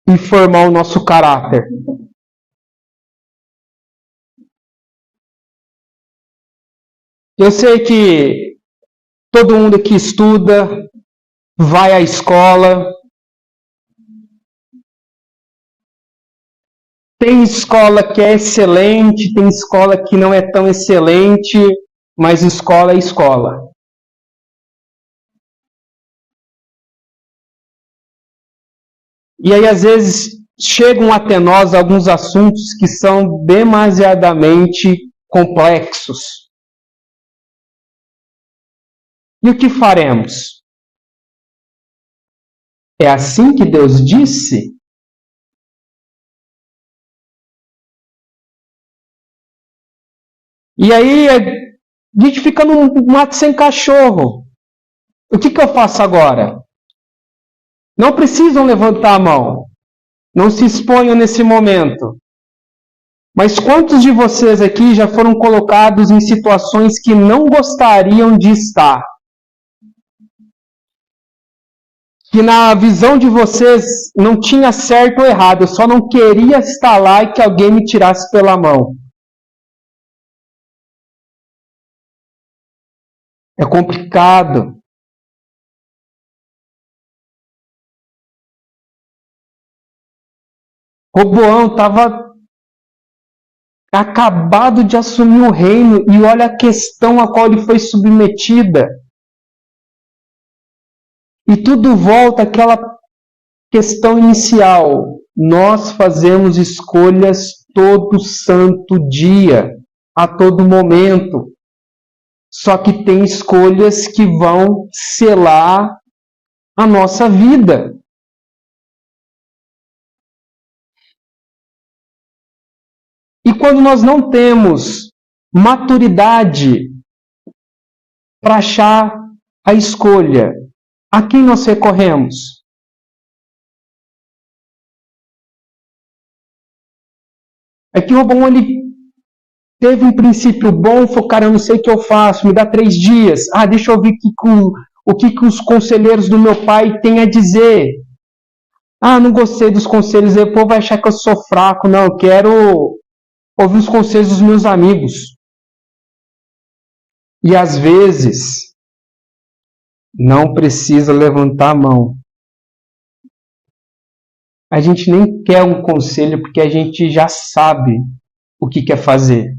e formar o nosso caráter? Eu sei que todo mundo que estuda, vai à escola. Tem escola que é excelente, tem escola que não é tão excelente, mas escola é escola. E aí, às vezes, chegam até nós alguns assuntos que são demasiadamente complexos. E o que faremos? É assim que Deus disse? E aí, a gente fica num mato sem cachorro. O que eu faço agora? Não precisam levantar a mão. Não se exponham nesse momento. Mas quantos de vocês aqui já foram colocados em situações que não gostariam de estar? Que na visão de vocês não tinha certo ou errado, eu só não queria estar lá e que alguém me tirasse pela mão. É complicado. Roboão estava acabado de assumir o reino e olha a questão a qual ele foi submetida. E tudo volta àquela questão inicial. Nós fazemos escolhas todo santo dia, a todo momento. Só que tem escolhas que vão selar a nossa vida. E quando nós não temos maturidade para achar a escolha. A quem nós recorremos? É que o Robão, ele teve um princípio bom, falou, cara, eu não sei o que eu faço, me dá 3 dias. Deixa eu ouvir o que os conselheiros do meu pai têm a dizer. Não gostei dos conselhos, o povo vai achar que eu sou fraco. Não, eu quero ouvir os conselhos dos meus amigos. E às vezes, não precisa levantar a mão. A gente nem quer um conselho porque a gente já sabe o que quer fazer.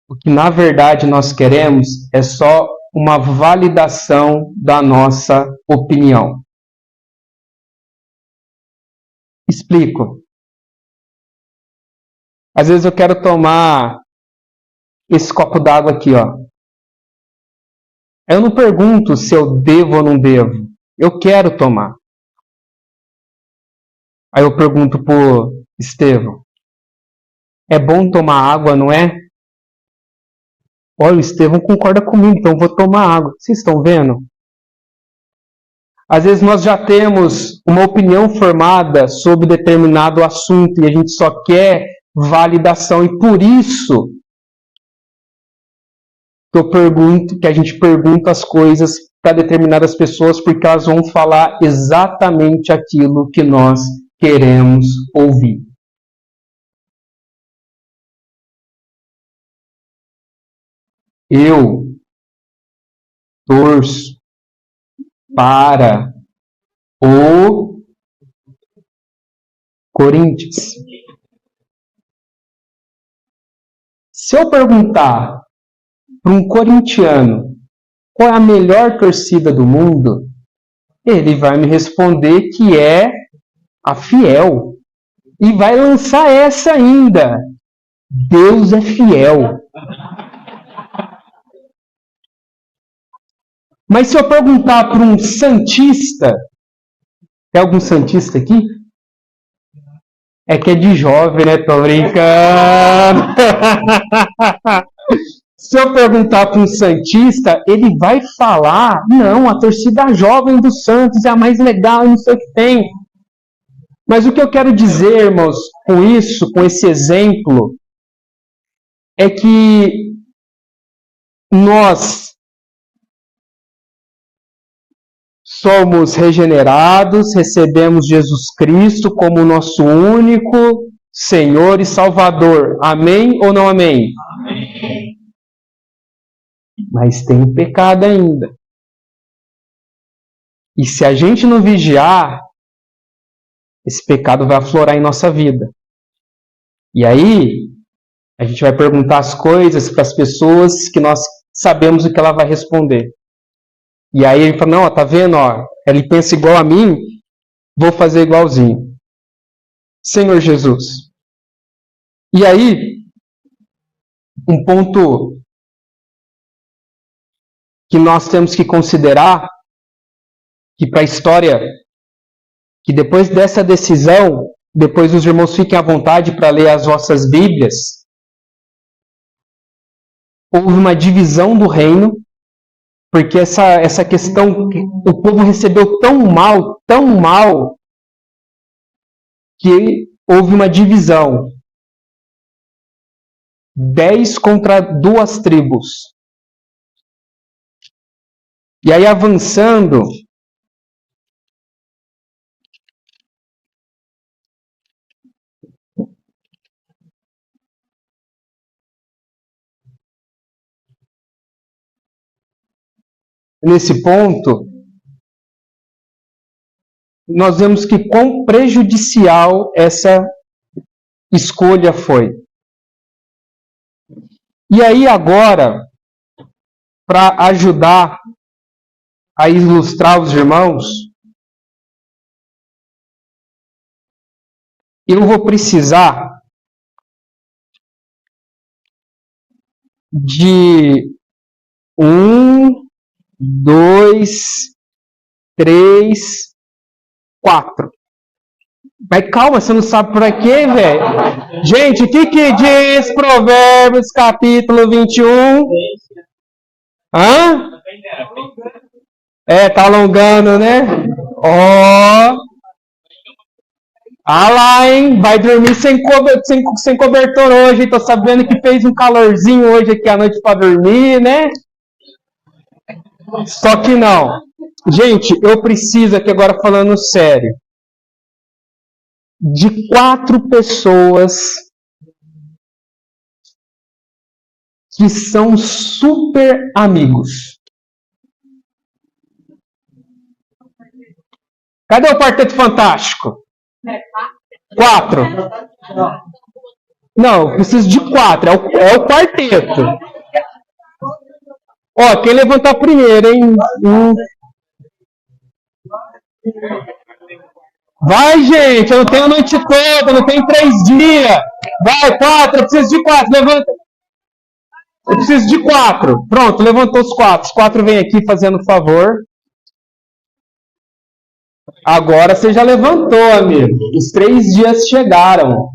O que na verdade nós queremos é só uma validação da nossa opinião. Explico. Às vezes eu quero tomar esse copo d'água aqui, ó. Eu não pergunto se eu devo ou não devo. Eu quero tomar. Aí eu pergunto pro Estevão. É bom tomar água, não é? Olha, o Estevão concorda comigo, então eu vou tomar água. Vocês estão vendo? Às vezes nós já temos uma opinião formada sobre determinado assunto e a gente só quer validação. E por isso que a gente pergunta as coisas para determinadas pessoas, porque elas vão falar exatamente aquilo que nós queremos ouvir. Eu torço para o Corinthians. Se eu perguntar para um corintiano qual é a melhor torcida do mundo, ele vai me responder que é a Fiel. E vai lançar essa ainda. Deus é fiel. Mas se eu perguntar para um santista, tem algum santista aqui? É que é de jovem, né? Tô brincando. Se eu perguntar para um santista, ele vai falar, não, a torcida jovem do Santos é a mais legal, não sei o que tem. Mas o que eu quero dizer, irmãos, com isso, com esse exemplo, é que nós somos regenerados, recebemos Jesus Cristo como nosso único Senhor e Salvador. Amém ou não amém? Amém. Mas tem pecado ainda. E se a gente não vigiar, esse pecado vai aflorar em nossa vida. E aí, a gente vai perguntar as coisas para as pessoas que nós sabemos o que ela vai responder. E aí ele fala, não, ó, tá vendo? Ó, ele pensa igual a mim, vou fazer igualzinho. Senhor Jesus. E aí, um ponto que nós temos que considerar, que para a história, que depois dessa decisão, depois os irmãos fiquem à vontade para ler as vossas Bíblias, houve uma divisão do reino, porque essa questão, o povo recebeu tão mal, que houve uma divisão. 10 contra 2 tribos. E aí avançando, nesse ponto, nós vemos que quão prejudicial essa escolha foi. E aí agora, para ajudar a ilustrar os irmãos, eu vou precisar de 1, 2, 3, 4. Mas calma, você não sabe por quê, velho? Gente, o que diz Provérbios capítulo 21? Hã? É, tá alongando, né? Ó. Ah lá, hein? Vai dormir sem cobertor hoje. Tô sabendo que fez um calorzinho hoje aqui à noite pra dormir, né? Só que não. Gente, eu preciso aqui agora falando sério. De 4 pessoas que são super amigos. Cadê o Quarteto Fantástico? 4. Não, preciso de 4. É o quarteto. Ó, quem levantar primeiro, hein? Vai, gente, eu não tenho a noite toda, não tenho 3 dias. Vai, 4, eu preciso de 4, levanta. Eu preciso de 4. Pronto, levantou os 4. Os 4 vêm aqui fazendo favor. Agora você já levantou, amigo. Os 3 dias chegaram.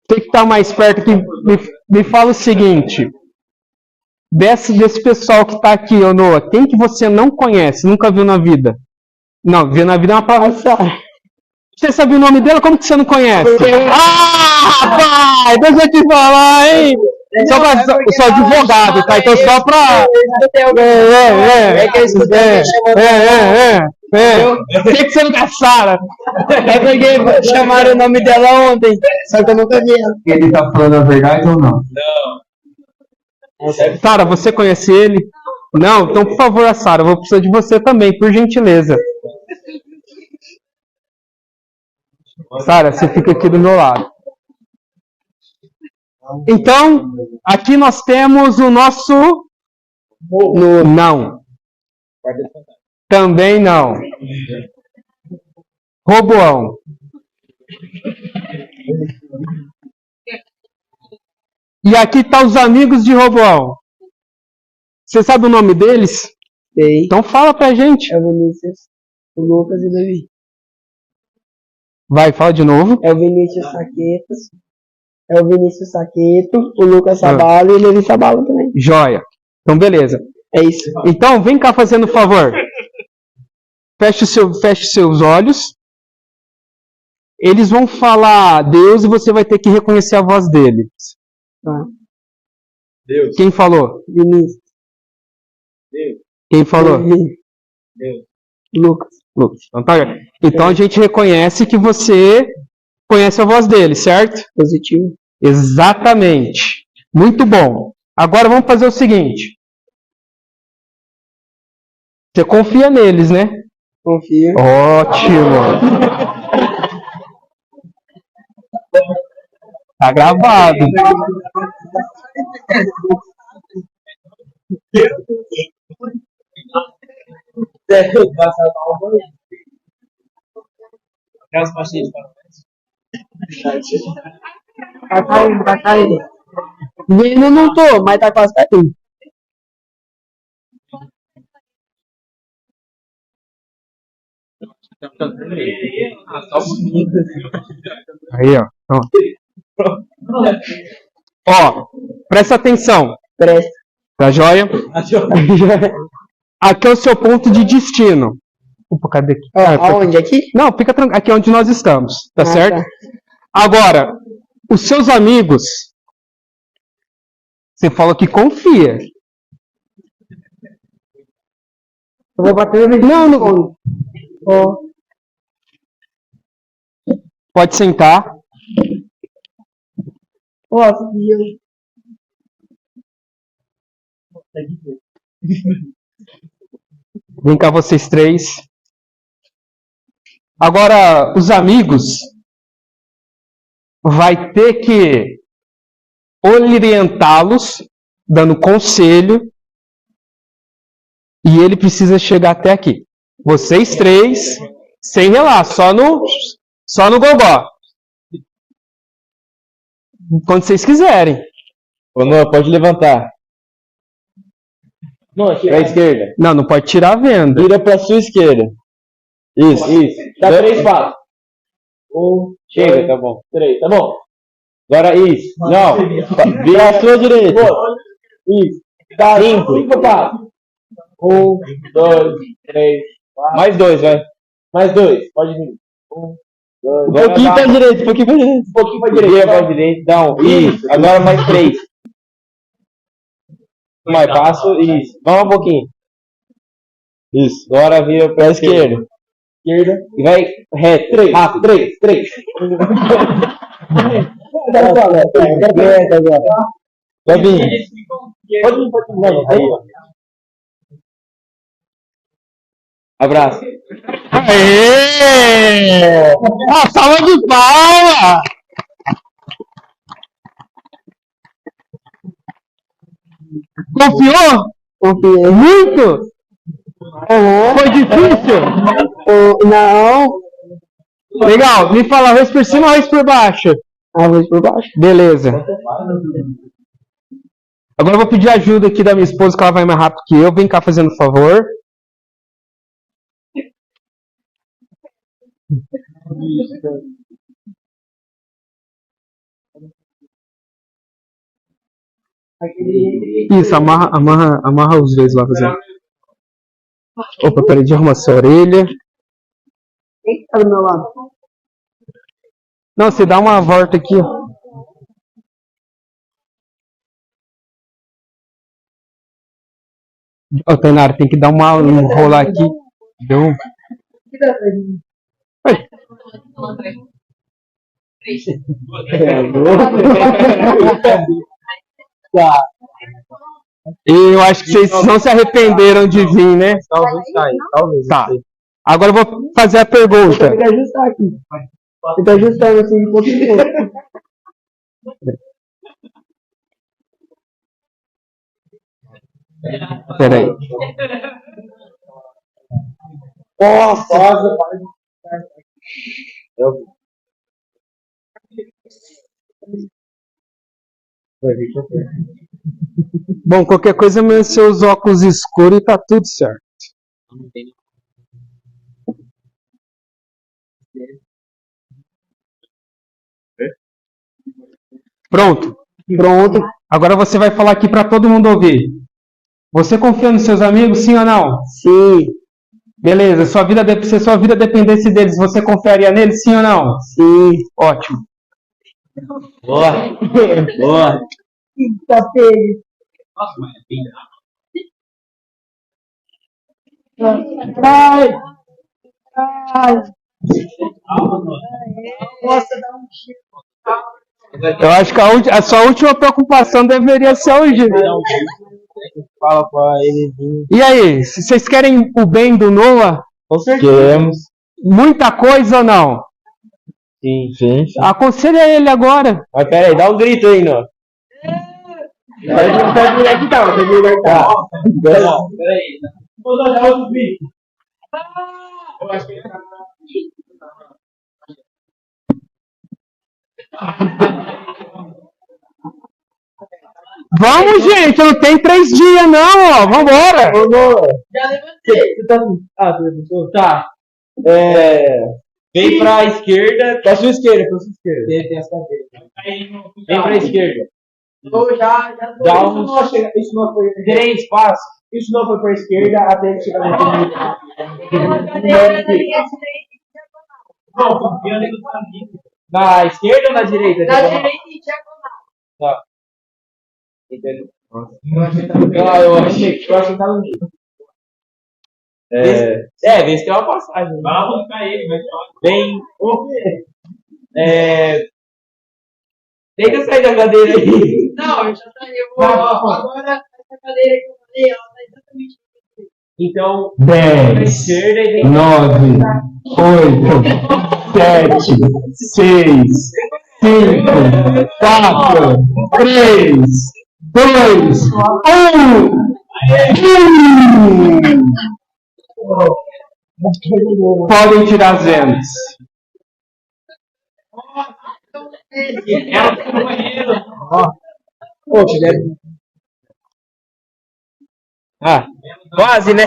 Tem que estar mais perto aqui. Me fala o seguinte. Desse pessoal que está aqui, ô Noah, quem que você não conhece, nunca viu na vida? Não, viu na vida é uma palavra só. Você sabe o nome dela? Como que você não conhece? Rapaz! Deixa eu te falar, hein? Eu sou advogado, tá? Então só pra... Por que você não quer Sara? É porque chamaram o nome dela ontem, só que eu nunca vi ela. Ele tá falando a verdade ou não? Não. Sara, você conhece ele? Não? Então, por favor, Sara, eu vou precisar de você também, por gentileza. Sara, você fica aqui do meu lado. Então, aqui nós temos o nosso... Não. Também não. Roboão. E aqui tá os amigos de Roboão. Você sabe o nome deles? Sei. Então fala pra gente. É o Vinícius, o Lucas e o Davi. Vai, fala de novo. É o Vinícius Saqueto. É o Vinícius Saqueto, o Lucas Sabalo e o Levi Sabalo também. Joia. Então, beleza. É isso. Então, vem cá fazendo um favor. Feche seus olhos. Eles vão falar Deus e você vai ter que reconhecer a voz dele. Tá. Deus. Quem falou? Vinícius. Deus. Quem falou? Levi. Deus. Lucas. Lucas. Então a gente reconhece que você conhece a voz dele, certo? Positivo. Exatamente. Muito bom. Agora vamos fazer o seguinte. Você confia neles, né? Confio. Ótimo. Tá gravado. Tá caindo. Vendo não tô, mas tá quase caindo. Aí, ó. Ó, presta atenção. Presta. Tá joia? Aqui é o seu ponto de destino. Opa, cadê aqui? Aonde? Aqui? Não, fica tranquilo. Aqui é onde nós estamos, tá certo? Tá. Agora, os seus amigos, você falou que confia. Eu vou bater no Não. Ó. Pode sentar. Ó, eu... Vem cá vocês 3. Agora, os amigos vai ter que orientá-los, dando conselho, e ele precisa chegar até aqui. Vocês 3, sem relar, só no gogó. Quando vocês quiserem. Ô, Noah, pode levantar. Não, pra esquerda. Não pode tirar a venda. Vira pra sua esquerda. Isso. Dá 3 passos. Chega, tá bom. 3, tá bom. Agora isso. Não. Vira a sua direita. Isso. 5 passos. 1, 2, 3, 4. Mais 2, vai. Mais 2. Pode vir. 1, 2. Um pouquinho pra direita, um pouquinho pra direita. Um pouquinho pra direita. Pra direita. Então, isso. Agora mais 3. Mais passo. Isso. Vamos um pouquinho. Isso. Agora vira pra esquerda. Esquerda. E vai reto. 3. Rápido. 3. 3. Vai vir. Pode vir. Aí. Abraço. Aê! Ah, salva de palma! Confiou? Confiei. Muito? Foi difícil? Não. Legal. Me fala, arroz por cima ou arroz por baixo? Arroz por baixo. Beleza. Agora eu vou pedir ajuda aqui da minha esposa, que ela vai mais rápido que eu. Vem cá fazendo favor. Isso, amarra os dois lá fazendo. Opa, peraí, de arrumar essa orelha. Quem tá do meu lado? Não, você dá uma volta aqui, ó. Ô, Tainara, tem que dar um rolar aqui. Deu. Oi. E eu acho que vocês não se arrependeram de vir, né? Talvez saia. Talvez. Tá. Agora eu vou fazer a pergunta. Tem que ajustar aqui. Tem que ajustar assim um pouquinho. Peraí. Nossa! Bom, qualquer coisa, meus seus óculos escuros e tá tudo certo. Pronto. Pronto. Agora você vai falar aqui para todo mundo ouvir. Você confia nos seus amigos, sim ou não? Sim. Beleza. Se sua vida dependesse deles, você confiaria neles, sim ou não? Sim. Ótimo. Boa! Boa! Tá feio. Ai. Ai. Nossa, dá um cheiro. Eu acho que a sua última preocupação deveria ser o Gil. Fala pra ele vir. E aí, se vocês querem o bem do Noah? Com certeza. Queremos. Muita coisa ou não? Sim, sim, sim. Aconselha ele agora. Mas pera aí, dá um grito aí, Noah. Tá de aqui, tá? Tá de lugar que tá. Pera aí. Vou dar outro vídeo. Eu acho que ele tá. Vamos, gente, não tem 3 dias não, ó. Vambora. Já levantei. Você tá. Ah, você levantou? Tá. Vem pra esquerda. Pra sua esquerda, pra sua esquerda. Tem essa cadeira. Vem pra esquerda. Já Dá isso não foi 3 passos. Isso não foi pra esquerda até ele chegar no meio. Não, confiando no caminho. Na esquerda ou na direita? Na direita e diagonal. Tá. Entendeu? Eu achei que tá no meio. Vê se tem uma passagem. Vai lá buscar ele, mas vem. Tenta sair da cadeira aí. Não, eu já tá. Eu vou. Agora, essa cadeira que eu falei, ela tá exatamente. Então, 10, 9, 8, 7, 6, 5, 4, 3, 2, 1. Podem tirar as vendas. Quase, né?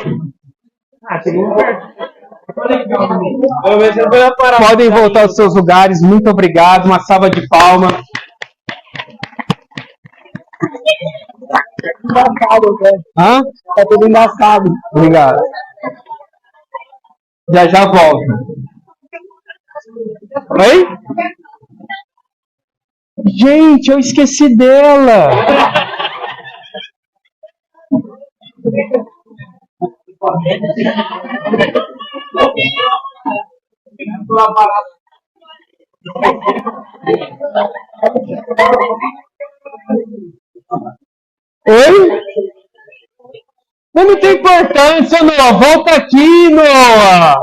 Chegou perto. Podem voltar aos seus lugares. Muito obrigado. Uma salva de palmas. Embaçado, velho. Hã? Tá tudo embaçado. Obrigado. Já volta. Oi? Gente, eu esqueci dela. Oi? Mas não tem importância, Noah. Volta aqui, Noah.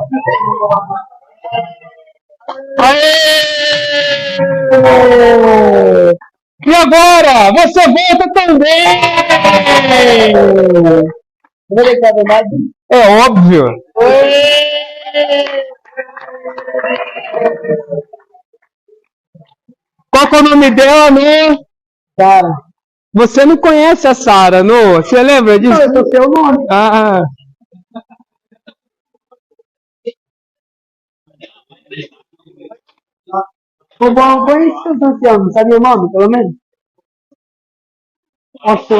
Aê! E agora? Você volta também! Vou deixar a verdade. É óbvio. Qual que é o nome dela, Noah? Cara, Você não conhece a Sara, Noah? Você lembra disso? eu sei o nome. Ah, O bom conhece os anciãos, sabe o nome, pelo menos? Nossa.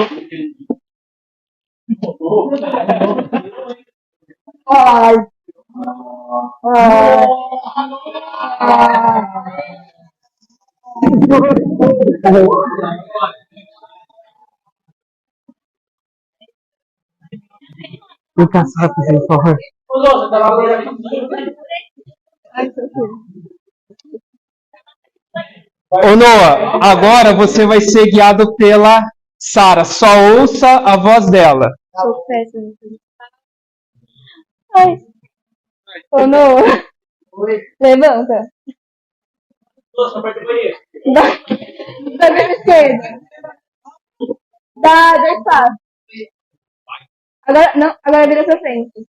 Ai. Ai. vem cá, Sara, por favor. Ô Noah, agora você vai ser guiado pela Sara. Só ouça a voz dela. Sou péssima. Ai. Ô, Noah. Levanta. Da minha esquerda. Dá 2 passos. Agora, não, agora vira pra frente.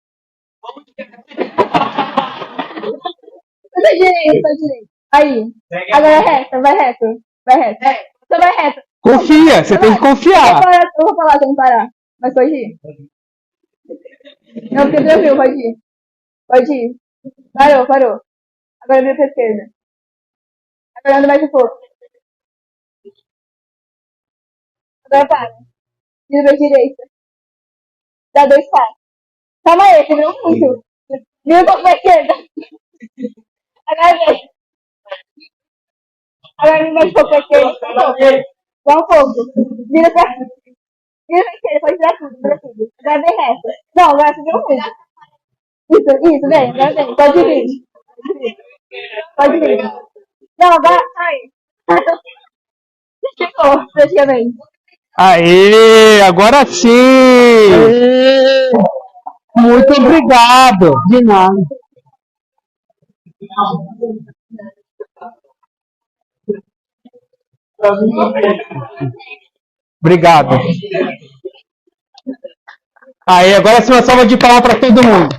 Pra direita. Aí. Agora reto, vai reto. Você vai reto. Confia, você tem que confiar. Eu vou falar sem parar. Mas pode ir? Não, fica tranquilo, pode ir. Parou. Agora vira pra esquerda. Agora anda mais um pouco. Agora para. Vira pra direita. Dá 2 passos. Calma aí, você virou muito. Vira um pouco pra esquerda. Agora vem. Agora vem mais um pouco pra esquerda. Dá um pouco. Vira pra esquerda, pode virar tudo. Agora vem reto. Não, agora você virou muito. Isso, vem, agora vem. Pode vir. Não, agora sai. Chegou, praticamente. Aê, agora sim! Muito obrigado. De nada. Obrigado. Aí, agora sim uma salva de palmas para todo mundo.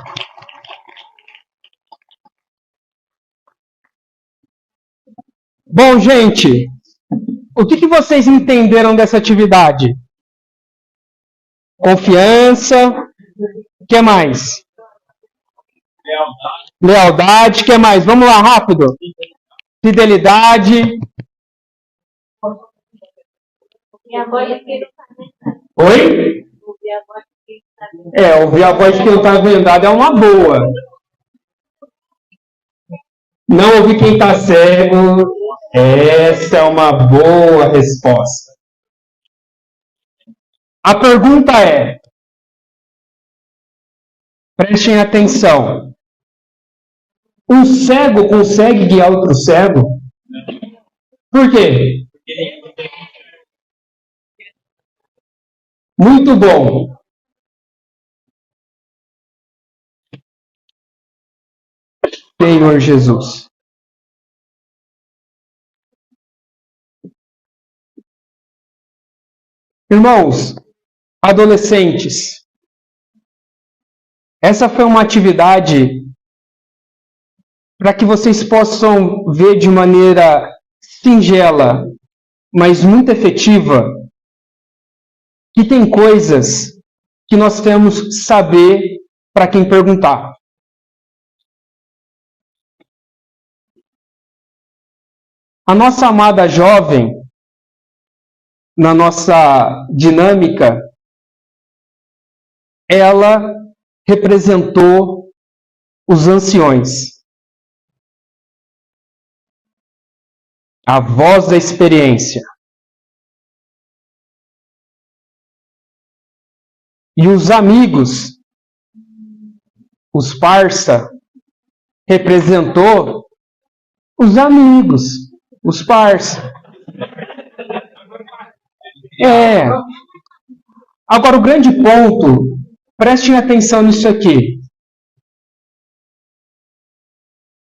Bom, gente, o que vocês entenderam dessa atividade? Confiança. O que mais? Lealdade. O que mais? Vamos lá, rápido. Fidelidade. Oi? Ouvir a voz que não está vendada é uma boa. Não ouvir quem está cego. Essa é uma boa resposta. A pergunta é: prestem atenção. Um cego consegue guiar outro cego? Por quê? Muito bom. Senhor Jesus. Irmãos, adolescentes, essa foi uma atividade para que vocês possam ver de maneira singela, mas muito efetiva, que tem coisas que nós temos que saber para quem perguntar. A nossa amada jovem, na nossa dinâmica, ela representou os anciões. A voz da experiência. E os amigos, os parça, representou os amigos, os parça. Agora, o grande ponto, prestem atenção nisso aqui.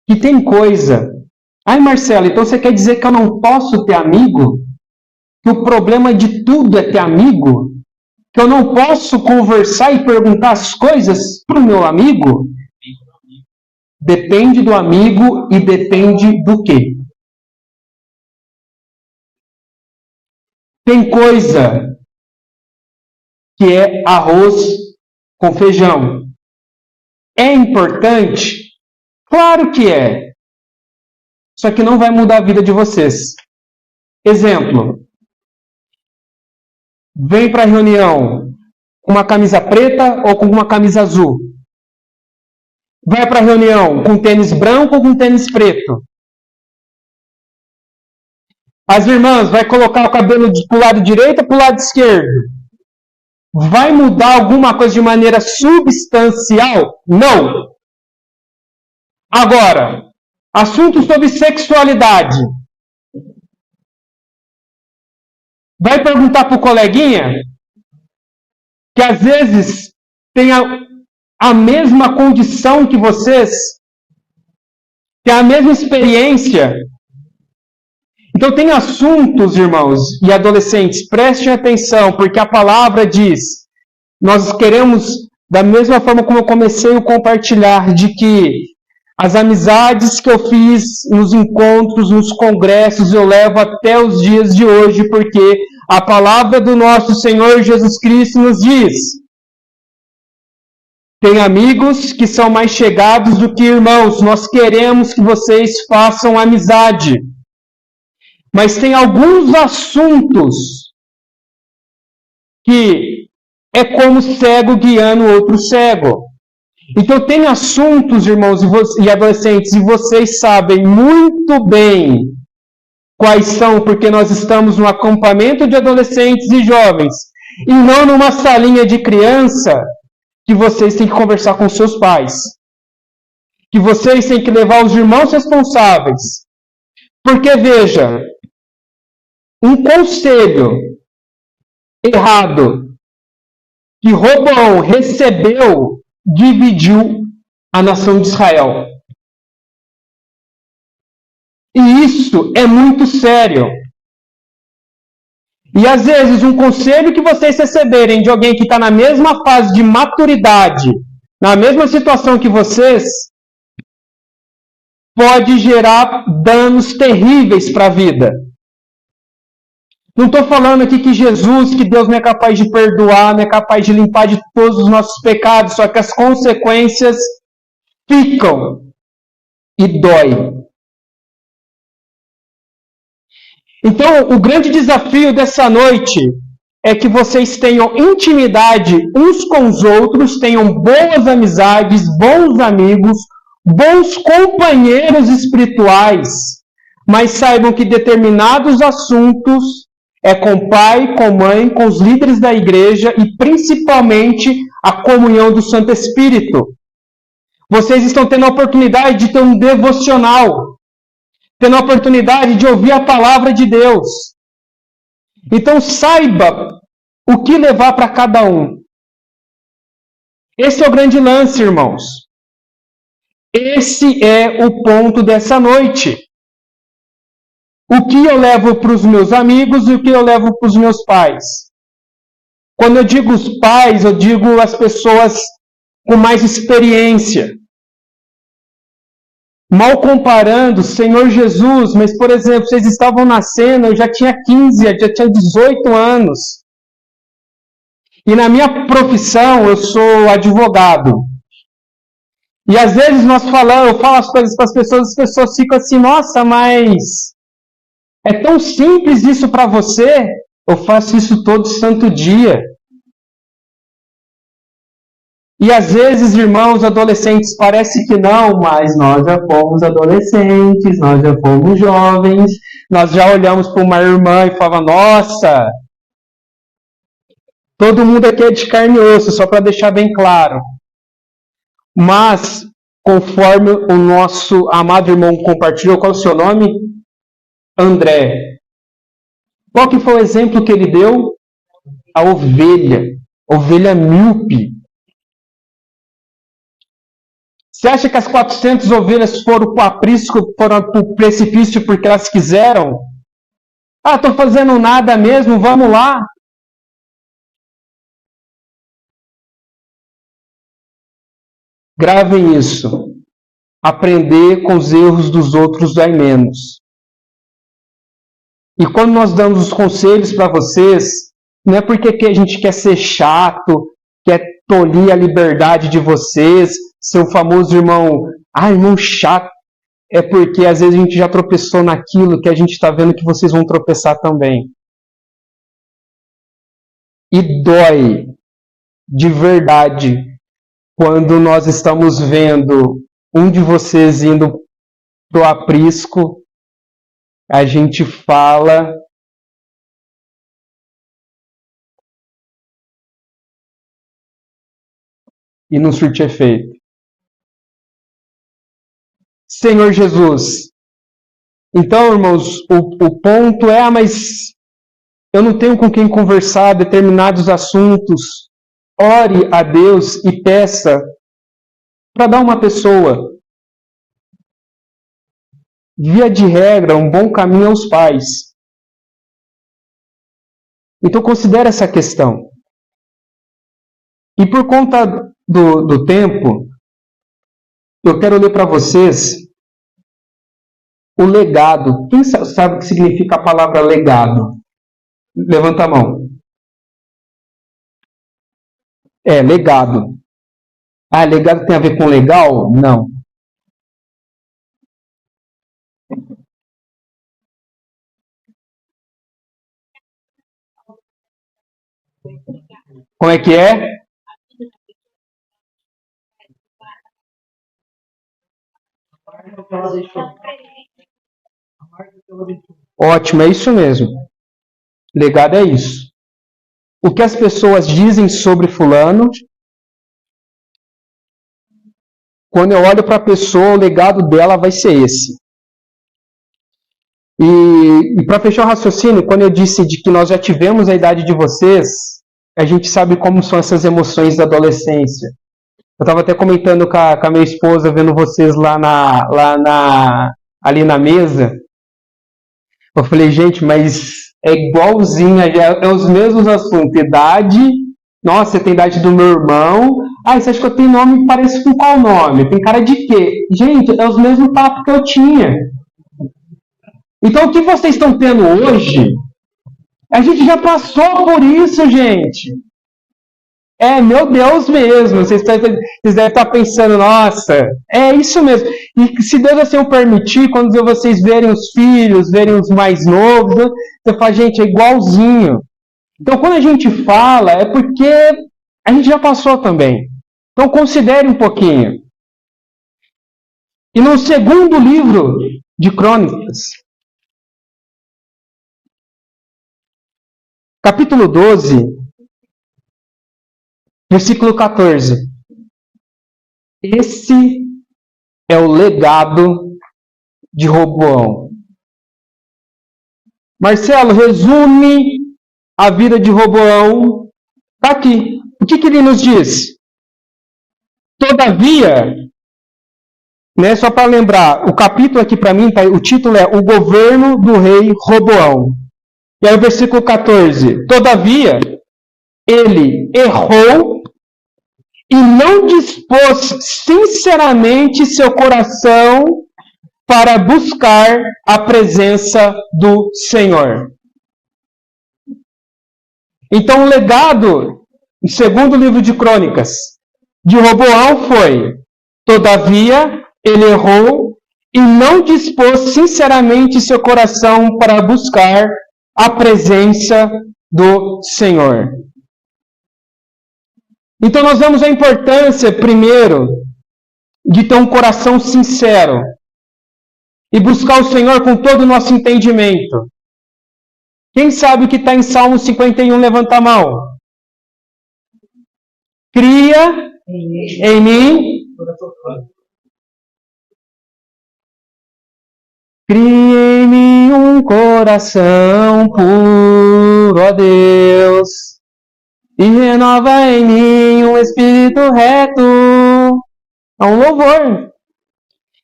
Que tem coisa... Ai, Marcelo, então você quer dizer que eu não posso ter amigo? Que o problema de tudo é ter amigo? Que eu não posso conversar e perguntar as coisas para o meu amigo? Depende do amigo e depende do quê? Tem coisa que é arroz com feijão. É importante? Claro que é. Só que não vai mudar a vida de vocês. Exemplo. Vem para a reunião com uma camisa preta ou com uma camisa azul? Vai para a reunião com tênis branco ou com tênis preto? As irmãs, vai colocar o cabelo para o lado direito ou para o lado esquerdo? Vai mudar alguma coisa de maneira substancial? Não. Agora, assunto sobre sexualidade. Vai perguntar para o coleguinha que às vezes tem a mesma condição que vocês, tem a mesma experiência. Então tem assuntos, irmãos e adolescentes, prestem atenção, porque a palavra diz, nós queremos, da mesma forma como eu comecei a compartilhar, de que as amizades que eu fiz nos encontros, nos congressos, eu levo até os dias de hoje, porque a palavra do nosso Senhor Jesus Cristo nos diz: tem amigos que são mais chegados do que irmãos. Nós queremos que vocês façam amizade. Mas tem alguns assuntos que é como cego guiando outro cego. Então tem assuntos, irmãos e adolescentes, e vocês sabem muito bem quais são, porque nós estamos no acampamento de adolescentes e jovens, e não numa salinha de criança, que vocês têm que conversar com seus pais, que vocês têm que levar os irmãos responsáveis. Porque, veja, um conselho errado que Roboão recebeu dividiu a nação de Israel. E isso é muito sério. E às vezes um conselho que vocês receberem de alguém que está na mesma fase de maturidade, na mesma situação que vocês, pode gerar danos terríveis para a vida. Não estou falando aqui que Jesus, que Deus não é capaz de perdoar, não é capaz de limpar de todos os nossos pecados, só que as consequências ficam e dói. Então, o grande desafio dessa noite é que vocês tenham intimidade uns com os outros, tenham boas amizades, bons amigos, bons companheiros espirituais, mas saibam que determinados assuntos é com pai, com mãe, com os líderes da igreja e principalmente a comunhão do Santo Espírito. Vocês estão tendo a oportunidade de ter um devocional, tendo a oportunidade de ouvir a palavra de Deus. Então saiba o que levar para cada um. Esse é o grande lance, irmãos. Esse é o ponto dessa noite. O que eu levo para os meus amigos e o que eu levo para os meus pais. Quando eu digo os pais, eu digo as pessoas com mais experiência. Mal comparando, Senhor Jesus, mas, por exemplo, vocês estavam nascendo, eu já tinha 15, já tinha 18 anos. E na minha profissão, eu sou advogado. E às vezes eu falo as coisas para as pessoas ficam assim, nossa, mas É tão simples isso para você? Eu faço isso todo santo dia. E às vezes, irmãos adolescentes, parece que não, mas nós já fomos adolescentes, nós já fomos jovens, nós já olhamos para uma irmã e falamos, nossa, todo mundo aqui é de carne e osso, só para deixar bem claro. Mas, conforme o nosso amado irmão compartilhou, qual é o seu nome? André. Qual que foi o exemplo que ele deu? A ovelha míope. Você acha que as 400 ovelhas foram para o aprisco, foram para o precipício porque elas quiseram? Ah, estou fazendo nada mesmo, vamos lá. Gravem isso. Aprender com os erros dos outros dói menos. E quando nós damos os conselhos para vocês, não é porque a gente quer ser chato, quer tolir a liberdade de vocês, seu famoso irmão, irmão chato, é porque às vezes a gente já tropeçou naquilo que a gente está vendo que vocês vão tropeçar também. E dói, de verdade, quando nós estamos vendo um de vocês indo pro aprisco, a gente fala e não surte efeito. Senhor Jesus. Então, irmãos, o ponto é, mas eu não tenho com quem conversar determinados assuntos. Ore a Deus e peça para dar uma pessoa. Via de regra, um bom caminho aos pais. Então, considere essa questão. E por conta do tempo, eu quero ler para vocês o legado. Quem sabe o que significa a palavra legado? Levanta a mão. Legado. Legado tem a ver com legal? Não. Como é que é? Ótimo, é isso mesmo. Legado é isso. O que as pessoas dizem sobre fulano, quando eu olho para a pessoa, o legado dela vai ser esse. E para fechar o raciocínio, quando eu disse de que nós já tivemos a idade de vocês, a gente sabe como são essas emoções da adolescência. Eu estava até comentando com a minha esposa, vendo vocês ali na mesa. Eu falei, gente, mas é igualzinho, é os mesmos assuntos. Idade, nossa, você tem idade do meu irmão. Você acha que eu tenho nome parecido com qual nome? Tem cara de quê? Gente, é os mesmos papos que eu tinha. Então, o que vocês estão tendo hoje, a gente já passou por isso, gente. Meu Deus mesmo. Vocês devem estar pensando, nossa, é isso mesmo. E se Deus assim o permitir, quando vocês verem os filhos, verem os mais novos, você fala, gente, é igualzinho. Então, quando a gente fala, é porque a gente já passou também. Então, considere um pouquinho. E no segundo livro de Crônicas, capítulo 12, versículo 14. Esse é o legado de Roboão. Marcelo, resume a vida de Roboão. Está aqui. O que ele nos diz? Todavia, só para lembrar, o capítulo aqui para mim, o título é O Governo do Rei Roboão. E aí o versículo 14. Todavia, ele errou e não dispôs sinceramente seu coração para buscar a presença do Senhor. Então, o legado, no segundo livro de Crônicas, de Roboão foi: todavia, ele errou e não dispôs sinceramente seu coração para buscar a presença do Senhor. Então nós vemos a importância, primeiro, de ter um coração sincero e buscar o Senhor com todo o nosso entendimento. Quem sabe o que está em Salmo 51, levanta a mão. Cria em mim. Cria em mim um coração puro, ó Deus, e renova em mim um espírito reto. É um louvor.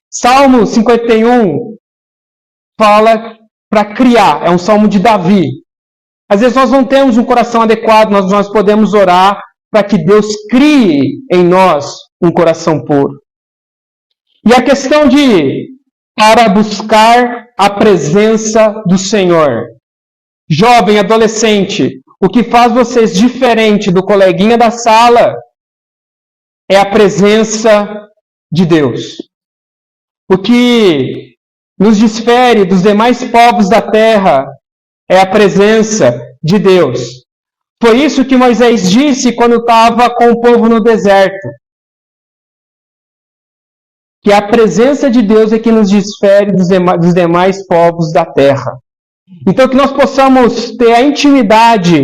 Salmo 51 fala para criar, é um salmo de Davi. Às vezes nós não temos um coração adequado, nós podemos orar para que Deus crie em nós um coração puro. E a questão para buscar a presença do Senhor. Jovem, adolescente, o que faz vocês diferente do coleguinha da sala é a presença de Deus. O que nos difere dos demais povos da terra é a presença de Deus. Foi isso que Moisés disse quando estava com o povo no deserto. Que a presença de Deus é que nos difere dos demais povos da terra. Então que nós possamos ter a intimidade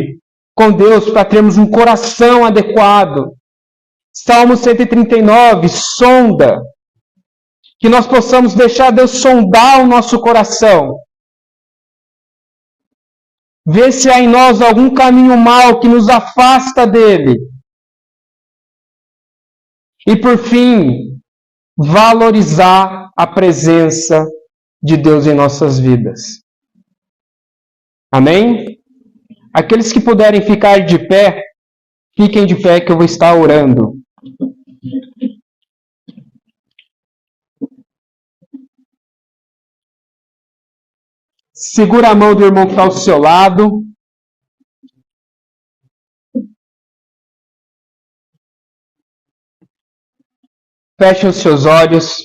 com Deus para termos um coração adequado. Salmo 139, sonda. Que nós possamos deixar Deus sondar o nosso coração. Ver se há em nós algum caminho mau que nos afasta dele. E por fim, valorizar a presença de Deus em nossas vidas. Amém? Aqueles que puderem ficar de pé, fiquem de pé que eu vou estar orando. Segura a mão do irmão que está ao seu lado. Feche os seus olhos.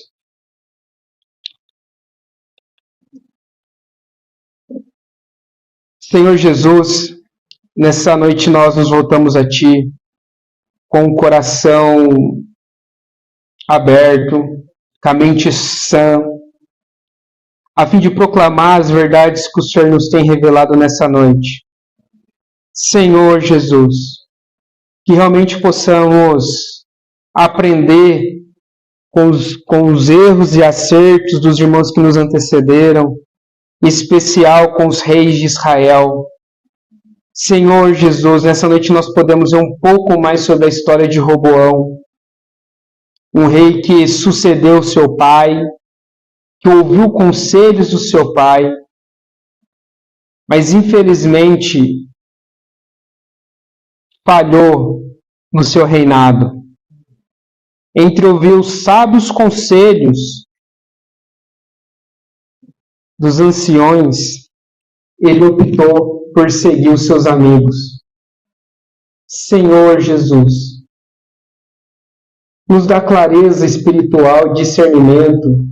Senhor Jesus, nessa noite nós nos voltamos a Ti com o coração aberto, com a mente sã, a fim de proclamar as verdades que o Senhor nos tem revelado nessa noite. Senhor Jesus, que realmente possamos aprender com os erros e acertos dos irmãos que nos antecederam, em especial com os reis de Israel. Senhor Jesus, nessa noite nós podemos ver um pouco mais sobre a história de Roboão, um rei que sucedeu seu pai, que ouviu conselhos do seu pai, mas infelizmente falhou no seu reinado. Entre ouvir os sábios conselhos dos anciões, ele optou por seguir os seus amigos. Senhor Jesus, nos dá clareza espiritual, discernimento,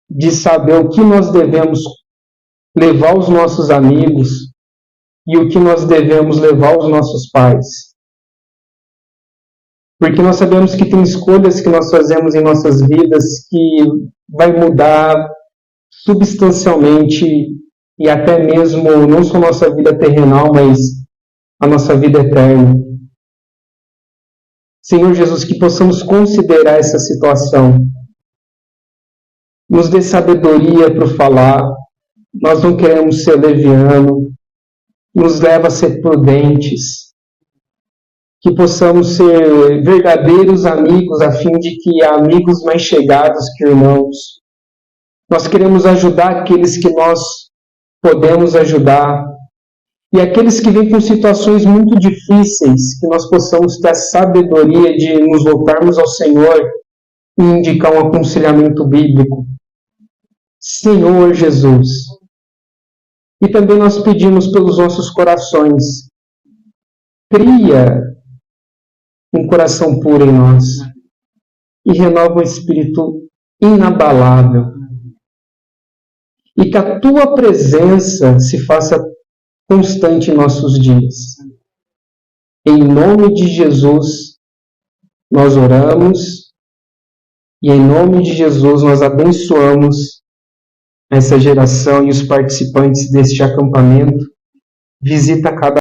de saber o que nós devemos levar aos nossos amigos e o que nós devemos levar aos nossos pais. Porque nós sabemos que tem escolhas que nós fazemos em nossas vidas que vai mudar substancialmente e até mesmo não só a nossa vida terrenal, mas a nossa vida eterna. Senhor Jesus, que possamos considerar essa situação. Nos dê sabedoria para falar. Nós não queremos ser leviano. Nos leva a ser prudentes. Que possamos ser verdadeiros amigos, a fim de que há amigos mais chegados que irmãos. Nós queremos ajudar aqueles que nós podemos ajudar. E aqueles que vêm com situações muito difíceis, que nós possamos ter a sabedoria de nos voltarmos ao Senhor e indicar um aconselhamento bíblico. Senhor Jesus. E também nós pedimos pelos nossos corações. Cria um coração puro em nós e renova um espírito inabalável. e que a Tua presença se faça constante em nossos dias. Em nome de Jesus, nós oramos e em nome de Jesus nós abençoamos essa geração e os participantes deste acampamento. Visita cada